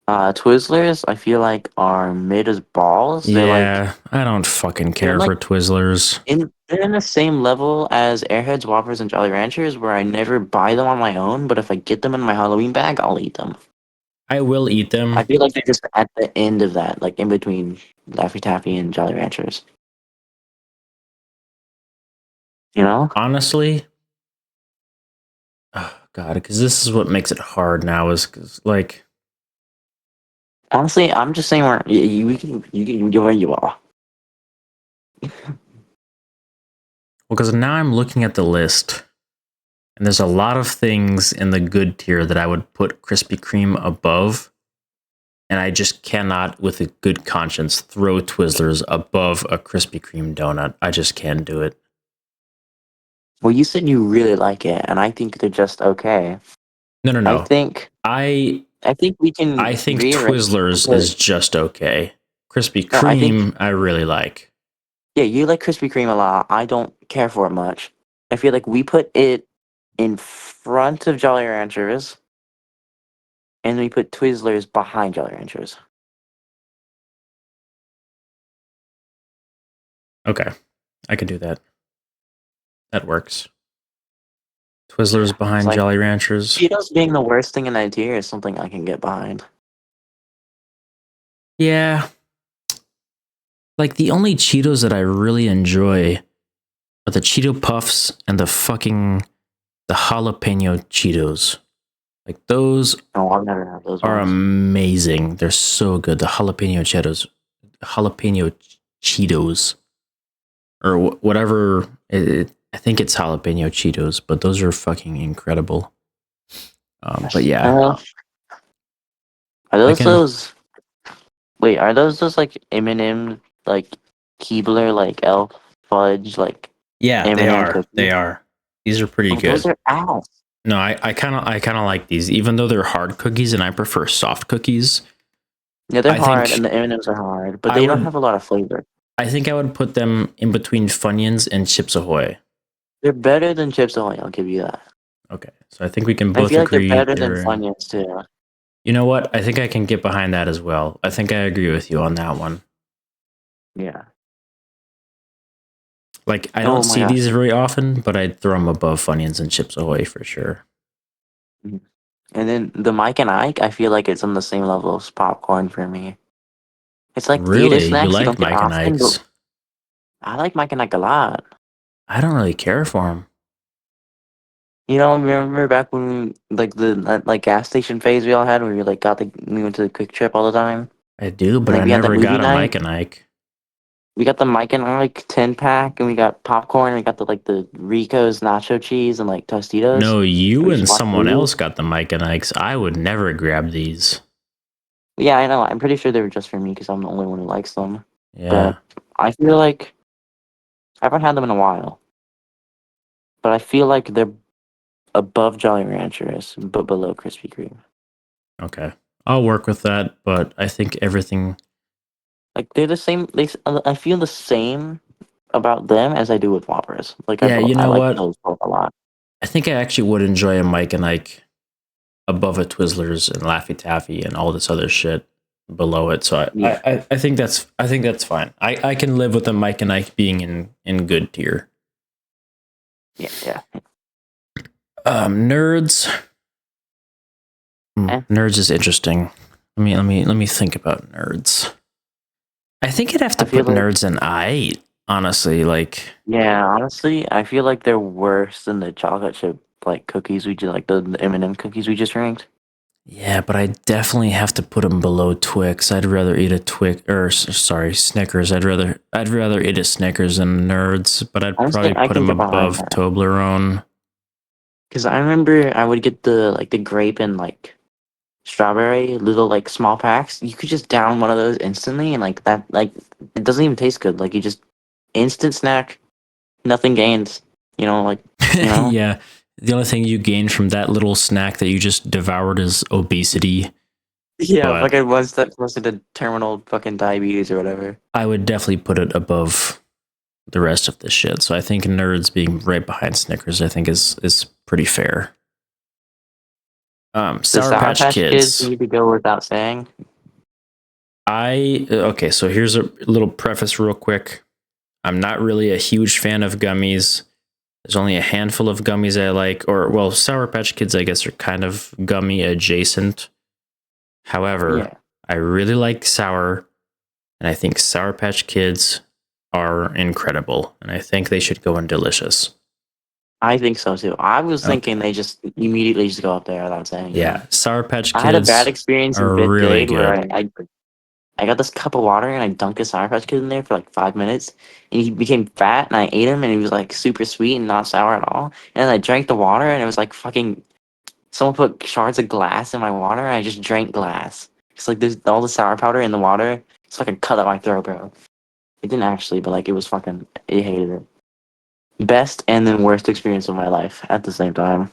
Speaker 1: Twizzlers I feel like are mid as balls. They're like
Speaker 2: Yeah, I don't fucking
Speaker 1: they're
Speaker 2: care
Speaker 1: like
Speaker 2: for Twizzlers.
Speaker 1: they're in the same level as Airheads, Whoppers, and Jolly Ranchers, where I never buy them on my own, but if I get them in my Halloween bag, I'll eat them.
Speaker 2: I will eat
Speaker 1: I
Speaker 2: them.
Speaker 1: feel like they're just at the end of that, like in between Laffy Taffy and Jolly Ranchers. You know?
Speaker 2: Honestly, oh god, because this is what makes it hard now. Is because like,
Speaker 1: Honestly, I'm just saying where you can do where you are.
Speaker 2: well, because now I'm looking at the list, and there's a lot of things in the good tier that I would put Krispy Kreme above, and I just cannot, with a good conscience, throw Twizzlers above a Krispy Kreme donut. I just can't do it.
Speaker 1: Well, you said you really like it, and I think they're just okay.
Speaker 2: No, no,
Speaker 1: I
Speaker 2: no.
Speaker 1: think
Speaker 2: I
Speaker 1: I think we can
Speaker 2: I think
Speaker 1: rearrange
Speaker 2: Twizzlers
Speaker 1: because
Speaker 2: is just okay. Krispy
Speaker 1: no, I think
Speaker 2: Kreme, I really like.
Speaker 1: yeah, you like Krispy Kreme a lot. I don't care for it much. I feel like we put it in front of Jolly Ranchers, and we put Twizzlers behind Jolly Ranchers.
Speaker 2: Okay, I can do that. That works. Twizzlers
Speaker 1: It's
Speaker 2: behind
Speaker 1: like
Speaker 2: Jolly Ranchers.
Speaker 1: Cheetos being the worst thing in that tier is something I can get behind.
Speaker 2: Yeah, like the only Cheetos that I really enjoy are the Cheeto Puffs and the jalapeno Cheetos. Like those
Speaker 1: Oh, I've never had those
Speaker 2: are
Speaker 1: ones.
Speaker 2: amazing. They're so good. The jalapeno Cheetos, or whatever. I think it's jalapeno Cheetos, but those are fucking incredible. But yeah,
Speaker 1: Uh, are
Speaker 2: I
Speaker 1: those
Speaker 2: can.
Speaker 1: those? Wait, are those like M&M like Keebler like elf fudge like
Speaker 2: Yeah, they
Speaker 1: M&M
Speaker 2: are. They
Speaker 1: cookies?
Speaker 2: are. These are pretty
Speaker 1: Oh, those
Speaker 2: good.
Speaker 1: are ass.
Speaker 2: No, I kind of like these, even though they're hard cookies, and I prefer soft cookies.
Speaker 1: Yeah, they're
Speaker 2: I
Speaker 1: hard, and
Speaker 2: think
Speaker 1: the M&Ms are hard, but
Speaker 2: I
Speaker 1: they don't
Speaker 2: would
Speaker 1: have a lot of flavor.
Speaker 2: I think I would put them in between Funyuns and Chips Ahoy.
Speaker 1: They're better than Chips Ahoy. I'll give you that.
Speaker 2: Okay, so I think we can
Speaker 1: I
Speaker 2: both
Speaker 1: feel like they're
Speaker 2: agree
Speaker 1: better than
Speaker 2: they're in.
Speaker 1: Funyuns too.
Speaker 2: You know what? I think I can get behind that as well. I think I agree with you on that one.
Speaker 1: Yeah.
Speaker 2: Like, I don't
Speaker 1: Oh my
Speaker 2: see
Speaker 1: gosh.
Speaker 2: these very often, but I'd throw them above Funyuns and Chips Ahoy for sure.
Speaker 1: Mhm. And then the Mike and Ike, I feel like it's on the same level as popcorn for me. It's like theater
Speaker 2: Really? You
Speaker 1: snacks you
Speaker 2: like
Speaker 1: don't get
Speaker 2: Mike and
Speaker 1: often, but
Speaker 2: Ike's?
Speaker 1: I like Mike and Ike a lot.
Speaker 2: I don't really care for them.
Speaker 1: You know, remember back when like the like gas station phase we all had, where we like we went to the Quick Trip all the time,
Speaker 2: I do,
Speaker 1: and
Speaker 2: but
Speaker 1: like
Speaker 2: I
Speaker 1: we had that
Speaker 2: never
Speaker 1: movie
Speaker 2: got a
Speaker 1: night.
Speaker 2: Mike and Ike.
Speaker 1: We got the Mike and Ike 10 pack, and we got popcorn, and we got the Rico's nacho cheese and like Tostitos.
Speaker 2: No,
Speaker 1: And
Speaker 2: you
Speaker 1: we just
Speaker 2: and
Speaker 1: watched
Speaker 2: someone
Speaker 1: movies.
Speaker 2: else got the Mike and Ike's. I would never grab these.
Speaker 1: Yeah, I know. I'm pretty sure they were just for me because I'm the only one who likes them.
Speaker 2: Yeah.
Speaker 1: But I feel like I haven't had them in a while. But I feel like they're above Jolly Ranchers, but below Krispy Kreme.
Speaker 2: Okay. I'll work with that, but I think everything.
Speaker 1: Like they're the same. I feel the same about them as I do with Whoppers. Like
Speaker 2: Yeah, you
Speaker 1: I
Speaker 2: know
Speaker 1: like
Speaker 2: what?
Speaker 1: those both a lot.
Speaker 2: I think I actually would enjoy a Mike and Ike above a Twizzlers and Laffy Taffy and all this other shit below it. So
Speaker 1: Yeah,
Speaker 2: I think that's fine. I can live with a Mike and Ike being in good tier.
Speaker 1: yeah, yeah.
Speaker 2: Nerds.
Speaker 1: Eh,
Speaker 2: Nerds is interesting. Let me think about nerds. I think I'd have
Speaker 1: I
Speaker 2: to
Speaker 1: feel
Speaker 2: put
Speaker 1: like
Speaker 2: nerds in I, honestly. Like,
Speaker 1: yeah. Honestly, I feel like they're worse than the chocolate chip like cookies we just like the M&M cookies we just ranked.
Speaker 2: yeah, but I definitely have to put them below Twix. I'd rather eat a Twix, or sorry, Snickers. I'd rather eat a Snickers than nerds, but I'd
Speaker 1: Honestly,
Speaker 2: probably
Speaker 1: I
Speaker 2: put
Speaker 1: can
Speaker 2: them
Speaker 1: get behind
Speaker 2: above
Speaker 1: that
Speaker 2: Toblerone.
Speaker 1: because I remember I would get the grape and like strawberry little like small packs. You could just down one of those instantly, and like it doesn't even taste good. Like you just instant snack, nothing gained. You know, like you know.
Speaker 2: Yeah, the only thing you gain from that little snack that you just devoured is obesity.
Speaker 1: Yeah,
Speaker 2: But
Speaker 1: fucking one step closer to terminal fucking diabetes or whatever.
Speaker 2: I would definitely put it above the rest of this shit. So I think nerds being right behind Snickers, I think is pretty fair.
Speaker 1: The
Speaker 2: Sour
Speaker 1: Sour
Speaker 2: Patch
Speaker 1: Patch Kids
Speaker 2: Kids.
Speaker 1: need to go without saying.
Speaker 2: Okay, so here's a little preface real quick. I'm not really a huge fan of gummies. There's only a handful of gummies I like, or well, Sour Patch Kids, I guess, are kind of gummy adjacent. However,
Speaker 1: Yeah,
Speaker 2: I really like sour, and I think Sour Patch Kids are incredible, and I think they should go in delicious.
Speaker 1: I think so too. I was
Speaker 2: Okay.
Speaker 1: thinking they just immediately just go up there without saying, you know.
Speaker 2: Yeah, Sour Patch
Speaker 1: I had a bad
Speaker 2: Kids
Speaker 1: experience in
Speaker 2: are
Speaker 1: fifth
Speaker 2: really
Speaker 1: grade where
Speaker 2: good.
Speaker 1: I got this cup of water and I dunked a Sour Patch Kid in there for like 5 minutes, and he became fat and I ate him and he was like super sweet and not sour at all. And then I drank the water and it was like fucking someone put shards of glass in my water and I just drank glass. It's like there's all the sour powder in the water. It's fucking cut up my throat, bro. It didn't actually, but like it was fucking. I hated it. Best and then worst experience of my life at the same time.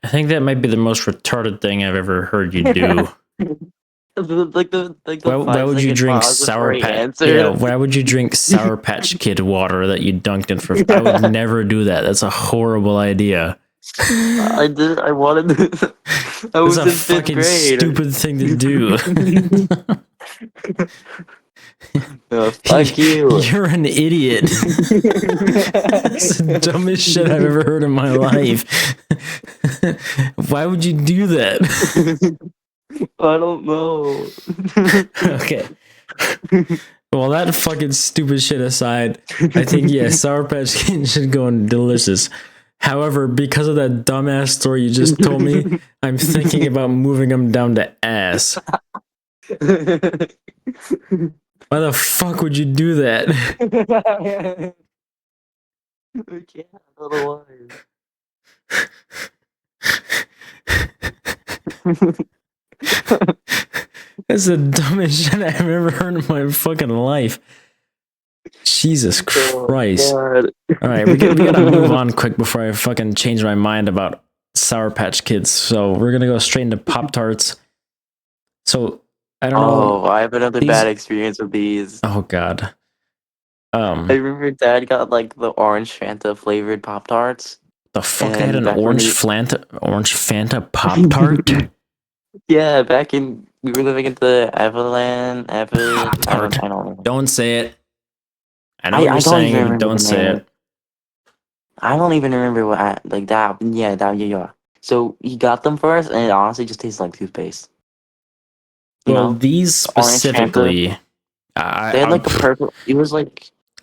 Speaker 2: I think that might be the most retarded thing I've ever heard you do.
Speaker 1: Like the
Speaker 2: Why
Speaker 1: five
Speaker 2: would you
Speaker 1: second
Speaker 2: drink
Speaker 1: pause before
Speaker 2: Sour
Speaker 1: he
Speaker 2: Patch? Yeah,
Speaker 1: answered.
Speaker 2: why would you drink Sour Patch Kid water that you dunked in for? I would never do that. That's a horrible idea.
Speaker 1: I did. I wanted. To, I
Speaker 2: That's
Speaker 1: was
Speaker 2: a
Speaker 1: in fifth
Speaker 2: fucking
Speaker 1: grade.
Speaker 2: stupid thing to do.
Speaker 1: Oh, fuck you.
Speaker 2: You're an idiot. That's the dumbest shit I've ever heard in my life. Why would you do that?
Speaker 1: I don't know.
Speaker 2: Okay. Well, that fucking stupid shit aside, I think, yeah, Sour Patch Kids should go in delicious. However, because of that dumbass story you just told me, I'm thinking about moving them down to ass. Why the fuck would you do that?
Speaker 1: I can't. I don't know why.
Speaker 2: That's the dumbest shit I've ever heard in my fucking life. Jesus
Speaker 1: Oh
Speaker 2: Christ.
Speaker 1: God.
Speaker 2: All right, we gotta move on quick before I fucking change my mind about Sour Patch Kids. So we're gonna go straight into Pop Tarts. So I don't know
Speaker 1: Oh, I have another
Speaker 2: these.
Speaker 1: bad experience with these.
Speaker 2: Oh God.
Speaker 1: I remember Dad got like the orange Fanta flavored Pop Tarts.
Speaker 2: The fuck? I had
Speaker 1: And
Speaker 2: an
Speaker 1: back when
Speaker 2: orange Fanta Pop Tart.
Speaker 1: yeah, back in we were living in the Everland,
Speaker 2: Pop Tart.
Speaker 1: I don't know.
Speaker 2: Don't say it. I know what you're
Speaker 1: I don't
Speaker 2: saying,
Speaker 1: even
Speaker 2: but
Speaker 1: remember
Speaker 2: don't
Speaker 1: the
Speaker 2: say
Speaker 1: name.
Speaker 2: it.
Speaker 1: I don't even remember what like that. Yeah, that yeah. So he got them for us, and it honestly just tastes like toothpaste. You
Speaker 2: Well,
Speaker 1: know,
Speaker 2: these
Speaker 1: the orange Fanta.
Speaker 2: specifically,
Speaker 1: They had like a purple.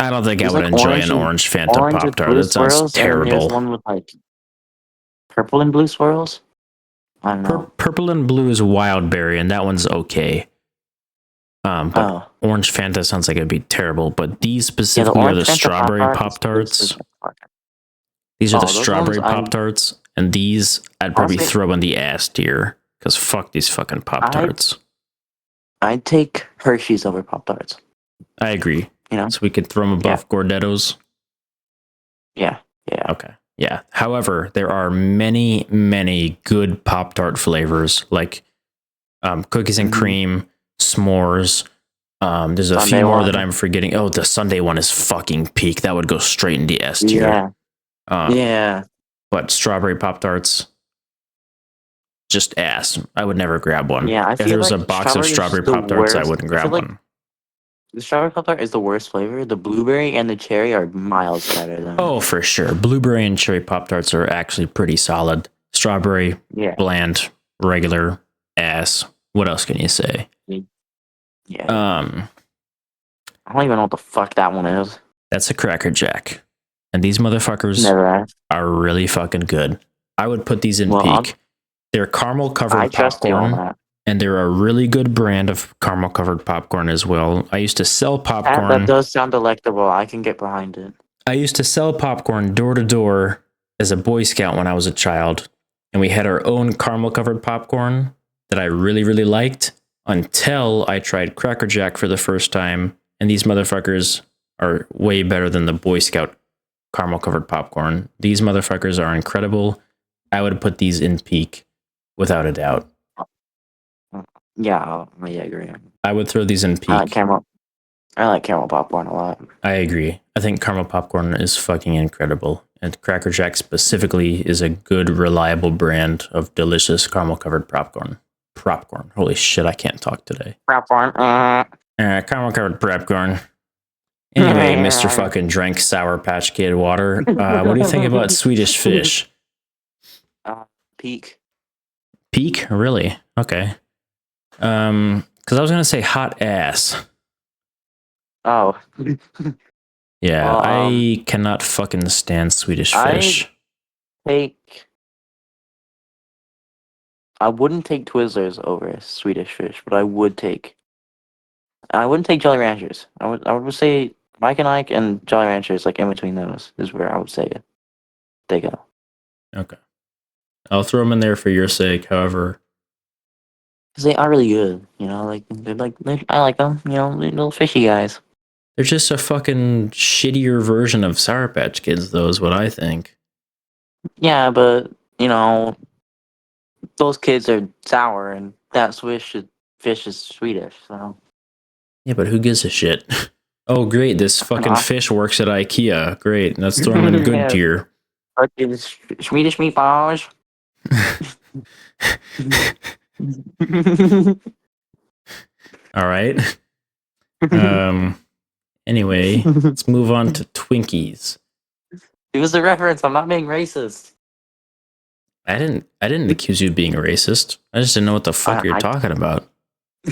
Speaker 2: I don't think
Speaker 1: It
Speaker 2: I
Speaker 1: was
Speaker 2: would
Speaker 1: like
Speaker 2: enjoy an orange Fanta
Speaker 1: orange
Speaker 2: Pop
Speaker 1: with
Speaker 2: Tart.
Speaker 1: blue
Speaker 2: That sounds
Speaker 1: swirls, and then there's
Speaker 2: terrible.
Speaker 1: one with like purple and blue swirls. I don't know.
Speaker 2: Purple and blue is wild berry, and that one's okay. But
Speaker 1: Oh,
Speaker 2: orange Fanta sounds like it'd be terrible. But these
Speaker 1: yeah, the
Speaker 2: specifically are
Speaker 1: orange
Speaker 2: the
Speaker 1: Fanta Pop
Speaker 2: strawberry
Speaker 1: Tart
Speaker 2: Pop Tarts. These are the
Speaker 1: Oh, those ones
Speaker 2: strawberry Pop Tarts, and these I'd probably
Speaker 1: honestly
Speaker 2: throw in the ass tier because fuck these fucking Pop
Speaker 1: I
Speaker 2: Tarts.
Speaker 1: I'd take Hershey's over Pop Tarts.
Speaker 2: I agree.
Speaker 1: You know?
Speaker 2: So we could throw them above Gordettos.
Speaker 1: Yeah. Yeah.
Speaker 2: Okay. Yeah. However, there are many, many good Pop Tart flavors like cookies and cream, s'mores. There's a
Speaker 1: Sunday
Speaker 2: few more
Speaker 1: one.
Speaker 2: that I'm forgetting. Oh, the Sunday one is fucking peak. That would go straight in the S tier.
Speaker 1: Yeah. Yeah.
Speaker 2: But strawberry Pop Tarts, just ass. I would never grab one.
Speaker 1: Yeah. I
Speaker 2: If
Speaker 1: feel
Speaker 2: there was
Speaker 1: like
Speaker 2: a box of
Speaker 1: strawberry is
Speaker 2: strawberry
Speaker 1: just the
Speaker 2: Pop Tarts, I
Speaker 1: worst.
Speaker 2: wouldn't
Speaker 1: I feel
Speaker 2: grab
Speaker 1: like
Speaker 2: one.
Speaker 1: the strawberry Pop Tart is the worst flavor. The blueberry and the cherry are miles better than.
Speaker 2: Oh, for sure. Blueberry and cherry Pop Tarts are actually pretty solid. Strawberry,
Speaker 1: Yeah.
Speaker 2: bland, regular, ass. What else can you say?
Speaker 1: Yeah. I don't even know what the fuck that one is.
Speaker 2: That's a Cracker Jack. And these motherfuckers
Speaker 1: Never asked.
Speaker 2: are really fucking good. I would put these in
Speaker 1: Well,
Speaker 2: peak. They're caramel
Speaker 1: I
Speaker 2: covered
Speaker 1: trust you on
Speaker 2: popcorn,
Speaker 1: that.
Speaker 2: and they're a really good brand of caramel covered popcorn as well. I used to sell
Speaker 1: That
Speaker 2: popcorn.
Speaker 1: does sound delectable. I can get behind it.
Speaker 2: I used to sell popcorn door to door as a Boy Scout when I was a child, and we had our own caramel covered popcorn that I really, really liked until I tried Cracker Jack for the first time, and these motherfuckers are way better than the Boy Scout caramel covered popcorn. These motherfuckers are incredible. I would put these in peak without a doubt.
Speaker 1: Yeah, I agree.
Speaker 2: I would throw these in peak.
Speaker 1: I like caramel popcorn a lot.
Speaker 2: I agree. I think caramel popcorn is fucking incredible. And Cracker Jack specifically is a good, reliable brand of delicious caramel covered popcorn. Popcorn. Holy shit, I can't talk today.
Speaker 1: Popcorn.
Speaker 2: Caramel covered popcorn. Anyway, Mr. fucking drank Sour Patch Kid water. What do you think about Swedish Fish?
Speaker 1: Peak.
Speaker 2: Peak? Really? Okay. Because I was gonna say hot ass.
Speaker 1: Oh.
Speaker 2: Yeah, I cannot fucking stand Swedish Fish.
Speaker 1: I wouldn't take Twizzlers over Swedish Fish, but I wouldn't take Jolly Ranchers. I would say Mike and Ike and Jolly Ranchers, like in between those, is where I would say they go.
Speaker 2: Okay. I'll throw them in there for your sake, however.
Speaker 1: Because they are really good, you know, I like them, you know, little fishy guys.
Speaker 2: They're just a fucking shittier version of Sour Patch Kids, though, is what I think.
Speaker 1: Yeah, but, you know, those kids are sour, and that fish is Swedish, so.
Speaker 2: Yeah, but who gives a shit? Oh, great, this fucking fish works at IKEA. Great, let's throw him in good tier.
Speaker 1: Swedish meatballs.
Speaker 2: All right. Anyway, let's move on to Twinkies.
Speaker 1: It was a reference. I'm not being racist.
Speaker 2: I didn't accuse you of being a racist. I just didn't know what the fuck you're talking about.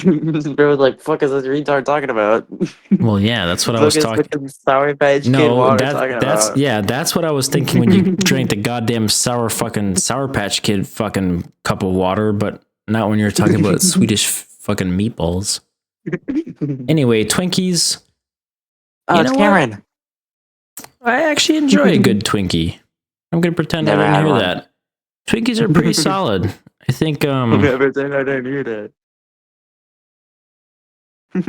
Speaker 1: Bro was like, "Fuck is this retard talking about?"
Speaker 2: Well, yeah, that's what I was talking.
Speaker 1: Sour Patch Kid water talking
Speaker 2: that's
Speaker 1: about.
Speaker 2: Yeah, that's what I was thinking when you drank the goddamn Sour Patch Kid fucking cup of water, but not when you're talking about Swedish fucking meatballs. Anyway, Twinkies.
Speaker 1: Oh, it's Cameron.
Speaker 2: I actually enjoy a good Twinkie. I'm gonna pretend I didn't hear that. Twinkies are pretty solid. I think.
Speaker 1: Pretend I didn't hear that.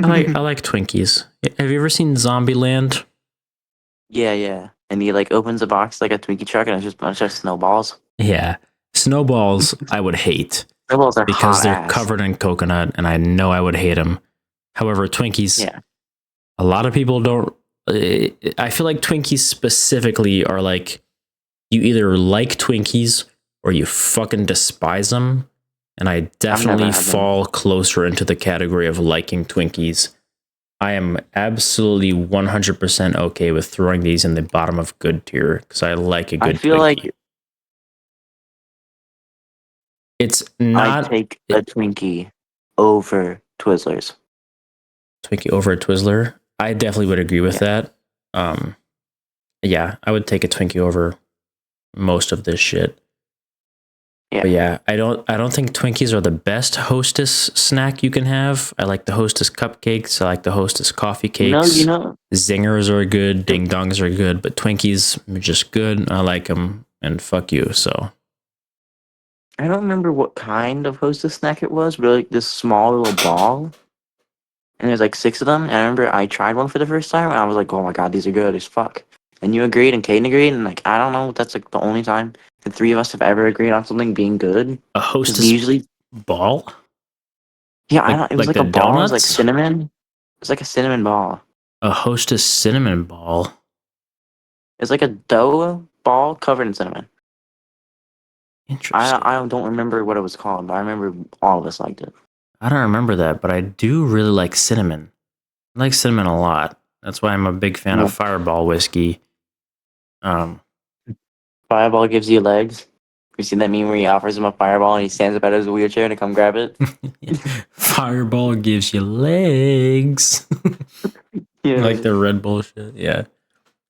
Speaker 2: I like Twinkies. Have you ever seen Zombieland?
Speaker 1: Yeah. And he like opens a box like a Twinkie truck, and it's just a bunch of snowballs.
Speaker 2: Yeah, snowballs I would hate.
Speaker 1: Snowballs are
Speaker 2: because they're covered in coconut, and I know I would hate them. However, Twinkies, a lot of people don't. I feel like Twinkies specifically are like you either like Twinkies or you fucking despise them. And I definitely
Speaker 1: had them.
Speaker 2: fall closer into the category of liking Twinkies. I am absolutely 100% okay with throwing these in the bottom of good tier because I like a good
Speaker 1: I feel
Speaker 2: Twinkie.
Speaker 1: like
Speaker 2: It's
Speaker 1: I'd
Speaker 2: not
Speaker 1: take a Twinkie over Twizzlers.
Speaker 2: Twinkie over a Twizzler. I definitely would agree with
Speaker 1: Yeah.
Speaker 2: that. Yeah, I would take a Twinkie over most of this shit.
Speaker 1: Yeah.
Speaker 2: But yeah, I don't think Twinkies are the best Hostess snack you can have. I like the Hostess cupcakes. I like the Hostess coffee cakes.
Speaker 1: You know,
Speaker 2: Zingers are good. Ding dongs are good. But Twinkies are just good. I like them. And fuck you. So
Speaker 1: I don't remember what kind of Hostess snack it was, but like this small little ball. And there's like 6 of them. And I remember I tried one for the first time, and I was like, "Oh my god, these are good as fuck." And you agreed, and Caden agreed, and like I don't know, that's like the only time the 3 of us have ever agreed on something being good.
Speaker 2: a
Speaker 1: Because
Speaker 2: Hostess
Speaker 1: usually,
Speaker 2: ball,
Speaker 1: yeah, I don't. It was
Speaker 2: like
Speaker 1: like
Speaker 2: the
Speaker 1: a ball. It was like
Speaker 2: donuts.
Speaker 1: cinnamon. It was like a cinnamon ball.
Speaker 2: A Hostess cinnamon ball.
Speaker 1: It's like a dough ball covered in cinnamon.
Speaker 2: Interesting.
Speaker 1: I don't remember what it was called, but I remember all of us liked it.
Speaker 2: I don't remember that, but I do really like cinnamon. I like cinnamon a lot. That's why I'm a big fan of
Speaker 1: Nope.
Speaker 2: Fireball whiskey.
Speaker 1: Fireball gives you legs. You seen that meme where he offers him a fireball and he stands up out of his wheelchair to come grab it?
Speaker 2: Fireball gives you legs.
Speaker 1: Yeah.
Speaker 2: Like the Red Bull shit. Yeah.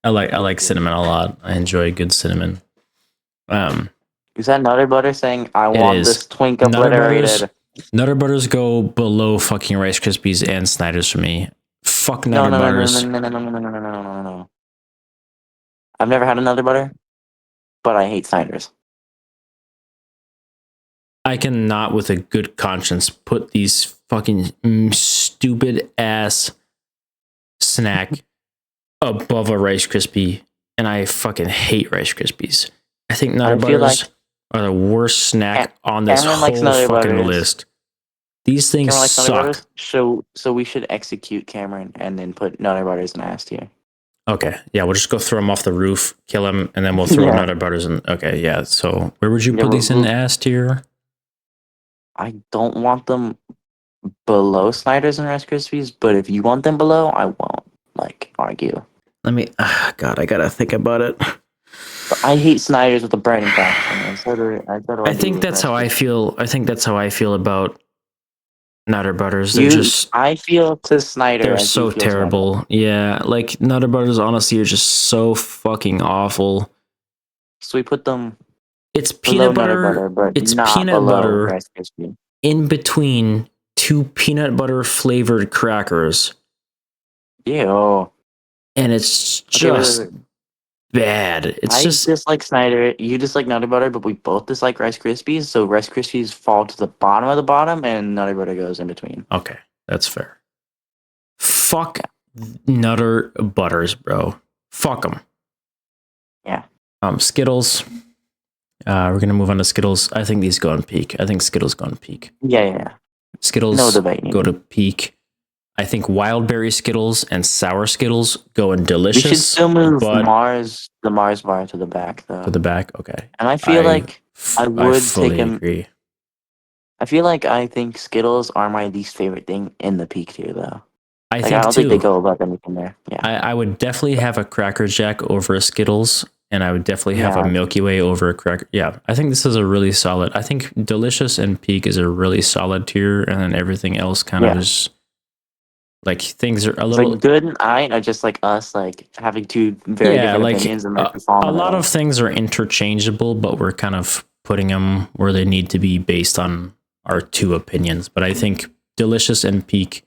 Speaker 2: I like cinnamon a lot. I enjoy good cinnamon.
Speaker 1: Is that Nutter Butter saying, "I
Speaker 2: It
Speaker 1: want
Speaker 2: is.
Speaker 1: this twink
Speaker 2: Nutter Butters,
Speaker 1: obliterated"?
Speaker 2: Nutter Butters go below fucking Rice Krispies and Snyder's for me. Fuck
Speaker 1: No,
Speaker 2: Nutter
Speaker 1: no, no, no,
Speaker 2: Butters.
Speaker 1: no, no, no, no, no, no, no, no, no, no. I've never had a Nutter Butter, but I hate Snyder's.
Speaker 2: I cannot, with a good conscience, put these fucking stupid ass snack above a Rice Krispie, and I fucking hate Rice Krispies. I think Nutter
Speaker 1: I feel
Speaker 2: Butters
Speaker 1: like
Speaker 2: are the worst snack on this
Speaker 1: Cameron likes
Speaker 2: whole
Speaker 1: Nutter
Speaker 2: fucking
Speaker 1: Butters.
Speaker 2: list. These things
Speaker 1: Cameron likes Nutter
Speaker 2: suck.
Speaker 1: Butters, so we should execute Cameron and then put Nutter Butters in S tier.
Speaker 2: Okay, yeah, we'll just go throw them off the roof, kill them, and then we'll throw
Speaker 1: Yeah.
Speaker 2: Nutter Butters in. Okay, yeah. So where would you
Speaker 1: Yeah,
Speaker 2: put these in
Speaker 1: we'll-
Speaker 2: S tier?
Speaker 1: I don't want them below Snyder's and Rice Krispies, but if you want them below, I won't like argue.
Speaker 2: Let me. God, I gotta think about it.
Speaker 1: But I hate Snyder's with a burning passion.
Speaker 2: I think that's how I feel. I think that's how I feel about Nutter Butters. They're just
Speaker 1: I feel to Snyder.
Speaker 2: they're
Speaker 1: as
Speaker 2: so
Speaker 1: you feel
Speaker 2: terrible.
Speaker 1: Snyder.
Speaker 2: Yeah, like Nutter Butters honestly are just so fucking awful.
Speaker 1: So we put them
Speaker 2: It's
Speaker 1: below
Speaker 2: peanut
Speaker 1: Nutter
Speaker 2: butter.
Speaker 1: Butter, but
Speaker 2: It's
Speaker 1: not
Speaker 2: peanut
Speaker 1: below
Speaker 2: butter
Speaker 1: Rice Krispies.
Speaker 2: in between 2 peanut butter flavored crackers,
Speaker 1: Ew.
Speaker 2: and it's
Speaker 1: Okay,
Speaker 2: just
Speaker 1: wait.
Speaker 2: bad. It's
Speaker 1: I
Speaker 2: just
Speaker 1: dislike Snyder. You dislike Nutter Butter, but we both dislike Rice Krispies. So Rice Krispies fall to the bottom of the bottom, and Nutter Butter goes in between.
Speaker 2: okay. That's fair. Fuck Nutter Butters, bro. Fuck them.
Speaker 1: Yeah.
Speaker 2: Skittles. We're gonna move on to Skittles. I think these go on peak. I think Skittles go on peak.
Speaker 1: Yeah.
Speaker 2: Skittles
Speaker 1: No debate.
Speaker 2: go to peak. I think wild berry Skittles and sour Skittles go in
Speaker 1: We
Speaker 2: delicious.
Speaker 1: should still move
Speaker 2: but
Speaker 1: the Mars bar to the back, though.
Speaker 2: to the back. Okay.
Speaker 1: And I feel like I would
Speaker 2: fully
Speaker 1: take him.
Speaker 2: agree.
Speaker 1: I think Skittles are my least favorite thing in the peak tier, though.
Speaker 2: I
Speaker 1: I
Speaker 2: think
Speaker 1: don't
Speaker 2: too.
Speaker 1: think they go above anything there. Yeah.
Speaker 2: I would definitely have a Cracker Jack over a Skittles, and I would definitely have a Milky Way over a Cracker. Yeah, I think this is a really solid. I think Delicious and Peak is a really solid tier, and then everything else kind of is like things are a little
Speaker 1: like good and I are just like us, like having two very different opinions, and like
Speaker 2: a lot of things are interchangeable, but we're kind of putting them where they need to be based on our 2 opinions. But I think Delicious and Peak,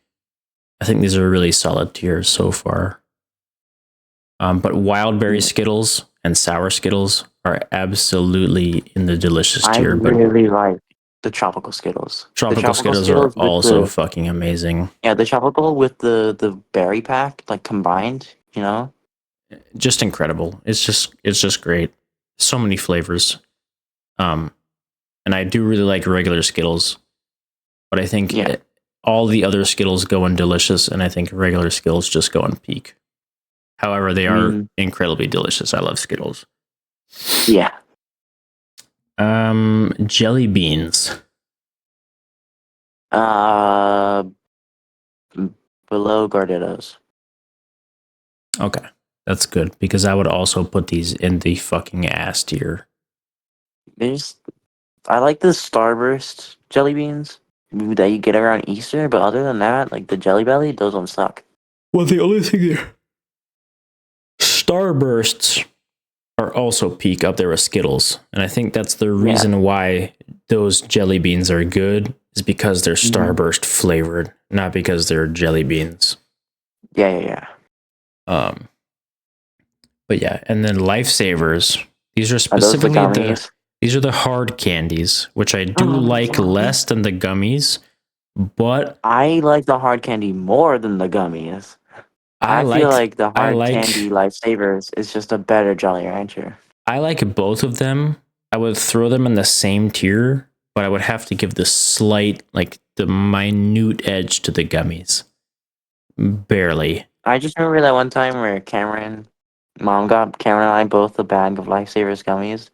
Speaker 2: I think these are really solid tiers so far. But wild berry Skittles and sour Skittles are absolutely in the delicious tier.
Speaker 1: I really like the tropical Skittles.
Speaker 2: Tropical Skittles are also fucking amazing.
Speaker 1: Yeah, the tropical with the berry pack, like combined, you know?
Speaker 2: Just incredible. It's just great. So many flavors. And I do really like regular Skittles, but I think all the other Skittles go in delicious, and I think regular Skittles just go in peak. However, they are incredibly delicious. I love Skittles.
Speaker 1: Yeah.
Speaker 2: Jelly beans.
Speaker 1: Uh, below Gardettos.
Speaker 2: Okay, that's good because I would also put these in the fucking ass tier.
Speaker 1: I like the Starburst jelly beans that you get around Easter, but other than that, like the Jelly Belly, those ones suck.
Speaker 2: Well, the only thing there, Starbursts are also peak up there with Skittles, and I think that's the
Speaker 1: Yeah.
Speaker 2: reason why those jelly beans are good is because they're Starburst flavored, not because they're jelly beans.
Speaker 1: Yeah.
Speaker 2: But yeah, and then Lifesavers. These are
Speaker 1: Are those the
Speaker 2: specifically
Speaker 1: gummies?
Speaker 2: these are the hard candies, which I do like
Speaker 1: Yeah.
Speaker 2: less than the gummies, but
Speaker 1: I like the hard candy more than the gummies.
Speaker 2: I
Speaker 1: I feel
Speaker 2: like
Speaker 1: like the
Speaker 2: I
Speaker 1: hard candy
Speaker 2: like
Speaker 1: Lifesavers is just a better Jolly Rancher.
Speaker 2: I like both of them. I would throw them in the same tier, but I would have to give the slight, like the minute edge to the gummies. Barely.
Speaker 1: I just remember that one time where Mom got Cameron and I both a bag of Lifesavers gummies,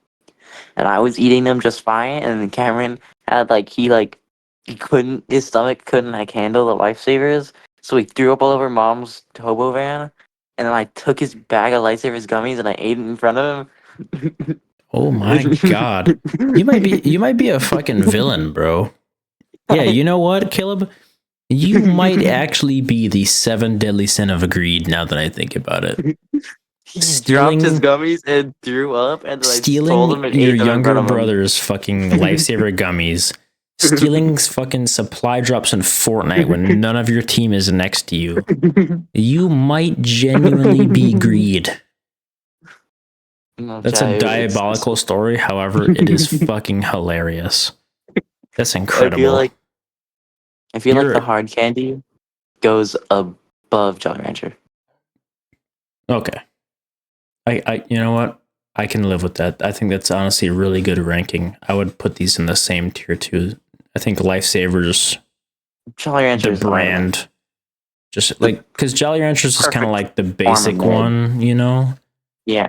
Speaker 1: and I was eating them just fine, and then Cameron had he couldn't, his stomach couldn't like handle the Lifesavers, so he threw up all over Mom's hobo van, and then I took his bag of Lifesavers gummies and I ate it in front of him.
Speaker 2: Oh my god. You might be a fucking villain, bro. Yeah, you know what, Caleb? You might actually be the 7 deadly sin of greed now that I think about it.
Speaker 1: He dropped his
Speaker 2: Stealing
Speaker 1: gummies and threw up, and then I stole
Speaker 2: stealing
Speaker 1: them and
Speaker 2: your
Speaker 1: ate them in front
Speaker 2: younger
Speaker 1: of him.
Speaker 2: brother's fucking lifesaver gummies. Stealing fucking supply drops in Fortnite when none of your team is next to you. You might genuinely be greed.
Speaker 1: No,
Speaker 2: That's a
Speaker 1: child,
Speaker 2: diabolical story. However, it is fucking hilarious. That's
Speaker 1: I
Speaker 2: incredible.
Speaker 1: feel like the
Speaker 2: You're
Speaker 1: hard candy goes above Jolly Rancher.
Speaker 2: okay. You know what? I can live with that. I think that's honestly a really good ranking. I would put these in the same tier too. I think Lifesavers,
Speaker 1: Jolly Rancher
Speaker 2: the
Speaker 1: is
Speaker 2: brand, just
Speaker 1: the
Speaker 2: like because Jolly Ranchers is kind of
Speaker 1: perfect
Speaker 2: like the
Speaker 1: form of
Speaker 2: basic
Speaker 1: mid.
Speaker 2: one, you know.
Speaker 1: Yeah,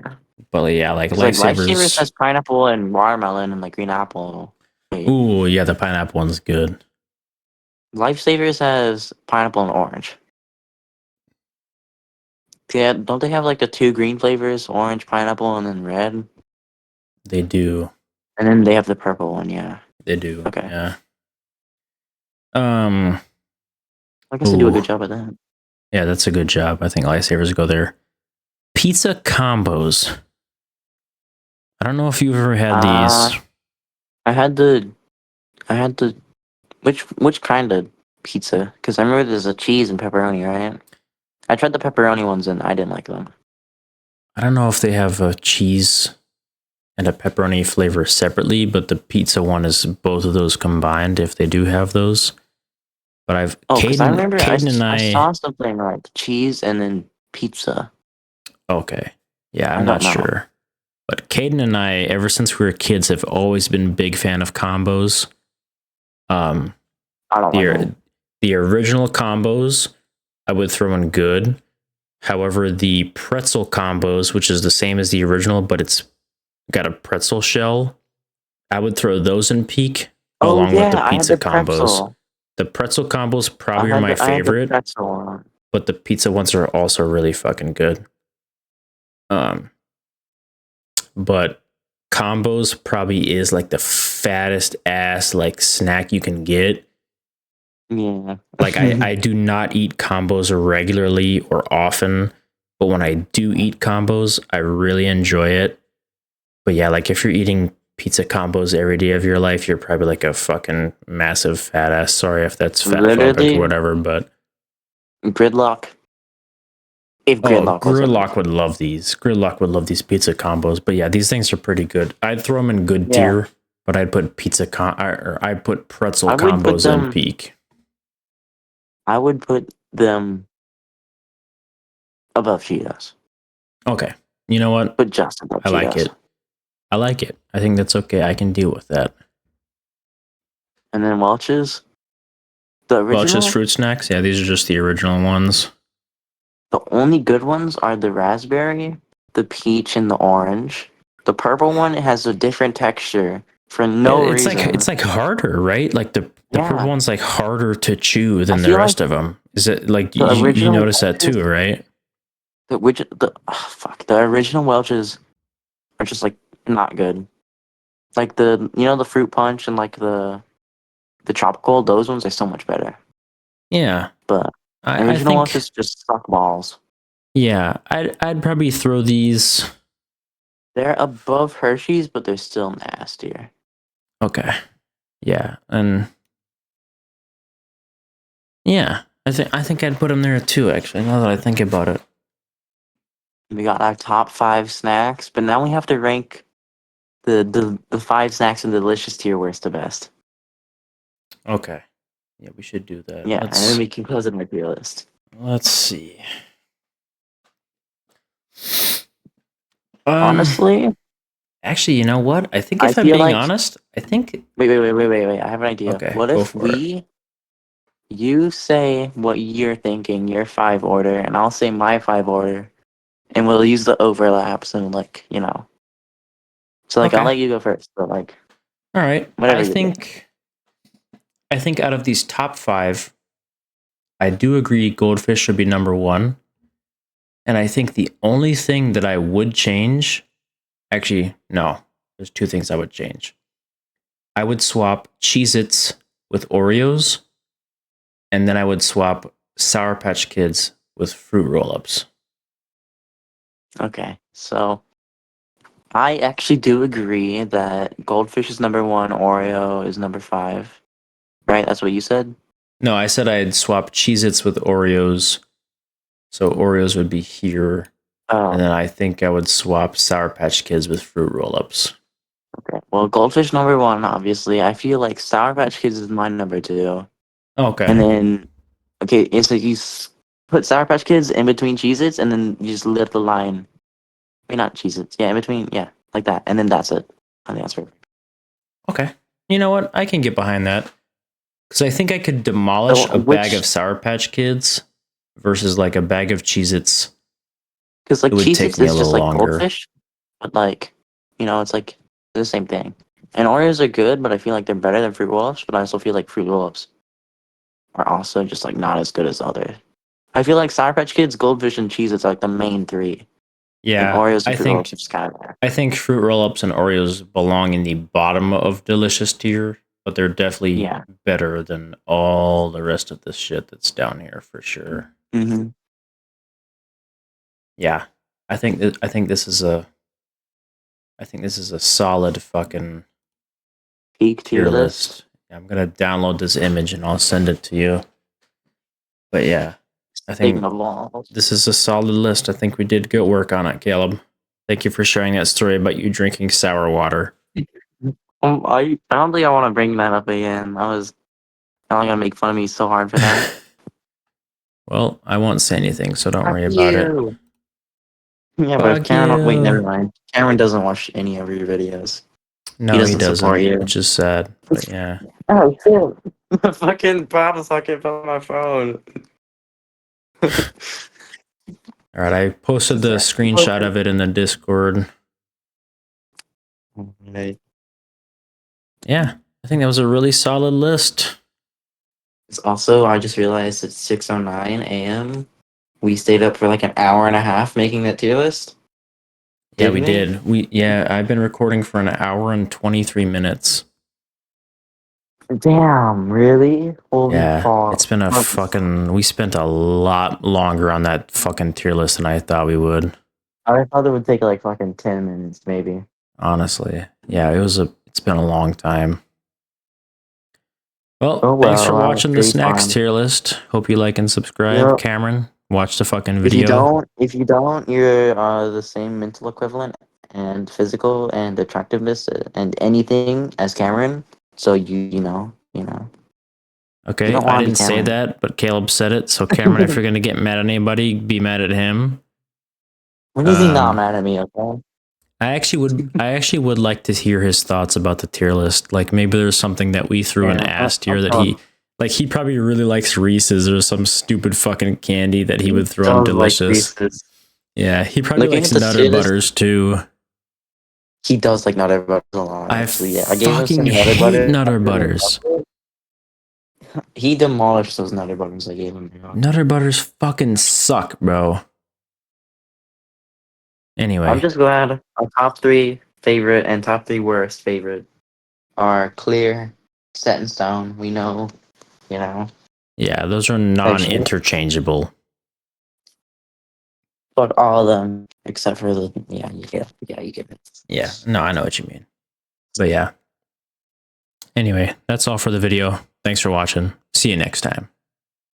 Speaker 2: But yeah, like
Speaker 1: because like Lifesavers
Speaker 2: Lifesavers.
Speaker 1: has pineapple and watermelon and like green apple. Wait,
Speaker 2: Ooh, yeah, the pineapple one's good.
Speaker 1: Lifesavers has pineapple and orange. Yeah, don't they have like the two green flavors, orange, pineapple, and then red?
Speaker 2: They do.
Speaker 1: And then they have the purple one. Yeah.
Speaker 2: They do.
Speaker 1: Okay.
Speaker 2: Yeah. Um.
Speaker 1: I guess they do a
Speaker 2: Ooh,
Speaker 1: good job at that.
Speaker 2: yeah, that's a good job. I think Lifesavers go there. Pizza combos. I don't know if you've ever had these.
Speaker 1: Uh, I had the, I had the, which kind of pizza? Because I remember there's a cheese and pepperoni, right? I tried the pepperoni ones and I didn't like them.
Speaker 2: I don't know if they have a cheese and a pepperoni flavor separately, but the pizza one is both of those combined if they do have those. But
Speaker 1: Oh, because I remember
Speaker 2: Caden and
Speaker 1: I
Speaker 2: I.
Speaker 1: saw something like cheese and then pizza.
Speaker 2: Okay, yeah,
Speaker 1: I
Speaker 2: I'm
Speaker 1: don't
Speaker 2: not
Speaker 1: know.
Speaker 2: sure. But Caden and I, ever since we were kids, have always been big fan of combos. Um,
Speaker 1: I don't like
Speaker 2: the
Speaker 1: them.
Speaker 2: the original combos, I would throw in good. However, the pretzel combos, which is the same as the original, but it's got a pretzel shell, I would throw those in peak
Speaker 1: Oh
Speaker 2: along with the
Speaker 1: yeah, I had
Speaker 2: pizza
Speaker 1: the
Speaker 2: combos.
Speaker 1: pretzel.
Speaker 2: The pretzel combos probably are my
Speaker 1: I had the
Speaker 2: favorite,
Speaker 1: pretzel one.
Speaker 2: but the pizza ones are also really fucking good. Um, but combos probably is like the fattest ass like snack you can get.
Speaker 1: Yeah.
Speaker 2: Like I do not eat combos regularly or often, but when I do eat combos, I really enjoy it. But yeah, like if you're eating pizza combos every day of your life, you're probably like a fucking massive fat ass. Sorry if that's fat phobic or
Speaker 1: Literally,
Speaker 2: whatever, but
Speaker 1: gridlock. If
Speaker 2: oh,
Speaker 1: gridlock was in
Speaker 2: Gridlock would love these. Gridlock would love these pizza combos. But yeah, these things are pretty good. I'd throw them in good
Speaker 1: yeah,
Speaker 2: tier, but or I'd put pretzel
Speaker 1: I would put
Speaker 2: combos in
Speaker 1: them.
Speaker 2: peak.
Speaker 1: I would put them above Cheetos,
Speaker 2: Okay, you know what?
Speaker 1: but just above
Speaker 2: I like
Speaker 1: Cheetos.
Speaker 2: it. I like it. I think that's okay. I can deal with that.
Speaker 1: And then Welch's, the
Speaker 2: Welch's
Speaker 1: original.
Speaker 2: fruit snacks. Yeah, these are just the original ones.
Speaker 1: The only good ones are the raspberry, the peach, and the orange. The purple one has a different texture for no
Speaker 2: It's
Speaker 1: reason.
Speaker 2: like harder, right? Like the purple
Speaker 1: Yeah,
Speaker 2: one's like harder to chew
Speaker 1: I
Speaker 2: than the
Speaker 1: feel like
Speaker 2: rest of them. Is it like
Speaker 1: the
Speaker 2: you
Speaker 1: original
Speaker 2: notice that
Speaker 1: Welch's,
Speaker 2: too, right?
Speaker 1: the original Welch's are just like not good. Like the fruit punch and like the tropical, those ones are so much better.
Speaker 2: Yeah,
Speaker 1: But
Speaker 2: I
Speaker 1: original
Speaker 2: think
Speaker 1: Welch's just suck balls.
Speaker 2: yeah, I'd probably throw these.
Speaker 1: They're above Hershey's, but they're still nastier.
Speaker 2: Okay, yeah, and yeah, I think I'd put them there too. Actually, now that I think about it.
Speaker 1: We got our top 5 snacks, but now we have to rank the 5 snacks in the delicious tier worst to best.
Speaker 2: Okay, yeah, we should do that.
Speaker 1: Yeah, and then we can close it in our tier list.
Speaker 2: Let's see.
Speaker 1: Honestly,
Speaker 2: Actually, you know what? I think
Speaker 1: I
Speaker 2: if I'm
Speaker 1: feel
Speaker 2: being
Speaker 1: like
Speaker 2: honest, I think
Speaker 1: wait. I have an idea.
Speaker 2: okay,
Speaker 1: What
Speaker 2: go
Speaker 1: if
Speaker 2: for it.
Speaker 1: you say what you're thinking, your 5 order, and I'll say my 5 order, and we'll use the overlaps and like. So like I'll
Speaker 2: Okay,
Speaker 1: let you go first, but like
Speaker 2: all right.
Speaker 1: whatever you think.
Speaker 2: I think out of these top five, I do agree goldfish should be number one. And I think the only thing that I would change, actually, no, there's two things I would change. I would swap Cheez-Its with Oreos, and then I would swap Sour Patch Kids with Fruit Roll-Ups.
Speaker 1: Okay, so I actually do agree that goldfish is number one, Oreo is number 5. Right? That's what you said?
Speaker 2: No, I said I'd swap Cheez-Its with Oreos, so Oreos would be here, and
Speaker 1: Oh,
Speaker 2: then I think I would swap Sour Patch Kids with Fruit Roll-Ups.
Speaker 1: okay. Well, goldfish number one, obviously. I feel like Sour Patch Kids is my number 2. And
Speaker 2: Okay.
Speaker 1: then, okay, and so put Sour Patch Kids in between Cheez-Its, and then you just let the line. Wait, not Cheez-Its. Yeah, in between. Yeah, like that. And then that's it. I think that's perfect.
Speaker 2: Okay. You know what? I can get behind that. Because I think I could demolish
Speaker 1: So,
Speaker 2: a bag of
Speaker 1: which,
Speaker 2: Sour Patch Kids versus like a bag of Cheez Its.
Speaker 1: because
Speaker 2: It
Speaker 1: like
Speaker 2: would take
Speaker 1: Cheez-Its
Speaker 2: me a
Speaker 1: is just
Speaker 2: little
Speaker 1: like
Speaker 2: longer.
Speaker 1: goldfish, but like, it's like the same thing. And Oreos are good, but I feel like they're better than Fruit Roll-Ups, but I also feel like Fruit Roll-Ups are also just like not as good as others. I feel like Sour Patch Kids, Goldfish, and Cheez-Its are like the main 3. And
Speaker 2: Yeah,
Speaker 1: Oreos and Fruit Roll-Ups are just kind of there.
Speaker 2: I think Fruit Roll Ups and Oreos belong in the bottom of delicious tier, but they're definitely
Speaker 1: Yeah.
Speaker 2: better than all the rest of this shit that's down here for sure.
Speaker 1: Mm-hmm.
Speaker 2: Yeah, I think this is a solid fucking
Speaker 1: Peak
Speaker 2: tier
Speaker 1: tier list.
Speaker 2: list. I'm gonna download this image and I'll send it to you. But yeah, I
Speaker 1: Taking
Speaker 2: think
Speaker 1: a long.
Speaker 2: this is a solid list. I think we did good work on it, Caleb. Thank you for sharing that story about you drinking sour water.
Speaker 1: I don't think I want to bring that up again. I'm gonna make fun of me so hard for that.
Speaker 2: Well, I won't say anything, so don't
Speaker 1: Fuck
Speaker 2: worry about it.
Speaker 1: you. Yeah, but if
Speaker 2: Fuck
Speaker 1: Cameron, wait, never
Speaker 2: you.
Speaker 1: mind. Cameron doesn't watch any of your videos. He
Speaker 2: No, he
Speaker 1: doesn't support
Speaker 2: doesn't,
Speaker 1: you.
Speaker 2: which is sad. But yeah.
Speaker 1: Oh shit! My fucking bottle socket fell on my phone.
Speaker 2: All right, I posted the screenshot of it in the Discord.
Speaker 1: Right.
Speaker 2: Yeah, I think that was a really solid list.
Speaker 1: It's also, I just realized it's 6:09 a.m. We stayed up for like an hour and a half making that tier list.
Speaker 2: Yeah,
Speaker 1: Didn't
Speaker 2: we
Speaker 1: we?
Speaker 2: did. I've been recording for an hour and 23 minutes.
Speaker 1: Damn, really? Holy
Speaker 2: Yeah, it's
Speaker 1: fuck.
Speaker 2: been we spent a lot longer on that fucking tier list than I thought we would.
Speaker 1: I thought it would take like fucking 10 minutes, maybe.
Speaker 2: Honestly. Yeah, it's been a long time. Well,
Speaker 1: Oh
Speaker 2: thanks for
Speaker 1: well, that was
Speaker 2: watching the
Speaker 1: pretty
Speaker 2: snacks
Speaker 1: fun.
Speaker 2: tier list. Hope you like and subscribe.
Speaker 1: Yep.
Speaker 2: Cameron, watch the fucking
Speaker 1: If you
Speaker 2: video.
Speaker 1: don't, if you don't, you're the same mental equivalent and physical and attractiveness and anything as Cameron. So you know, you
Speaker 2: Okay,
Speaker 1: don't
Speaker 2: I
Speaker 1: want to be
Speaker 2: didn't say
Speaker 1: Cameron.
Speaker 2: that, but Caleb said it. So Cameron, if you're gonna get mad at anybody, be mad at him.
Speaker 1: When is he not
Speaker 2: Um,
Speaker 1: mad at me? Okay.
Speaker 2: I actually would like to hear his thoughts about the tier list. Like maybe there's something that we threw in
Speaker 1: Yeah,
Speaker 2: asked
Speaker 1: I'll
Speaker 2: here that
Speaker 1: tell him.
Speaker 2: he probably really likes Reese's or some stupid fucking candy that he
Speaker 1: He
Speaker 2: would throw in
Speaker 1: does like
Speaker 2: delicious.
Speaker 1: Reese's.
Speaker 2: Yeah, he probably
Speaker 1: Looking
Speaker 2: likes
Speaker 1: at the
Speaker 2: Nutter
Speaker 1: tier list,
Speaker 2: Butters too.
Speaker 1: He does like Nutter Butters a lot.
Speaker 2: I
Speaker 1: Actually, yeah. I gave him
Speaker 2: fucking
Speaker 1: some Nutter
Speaker 2: hate
Speaker 1: Butters.
Speaker 2: Nutter Butters.
Speaker 1: He demolished those Nutter Butters I gave him.
Speaker 2: Nutter Butters fucking suck, bro. Anyway,
Speaker 1: I'm just glad our top 3 favorite and top 3 worst favorite are clear, set in stone. We know, you know.
Speaker 2: yeah, those are
Speaker 1: Actually,
Speaker 2: non-interchangeable.
Speaker 1: but all of them except for the you get it.
Speaker 2: Yeah, no, I know what you mean. But yeah. Anyway, that's all for the video. Thanks for watching. See you next time.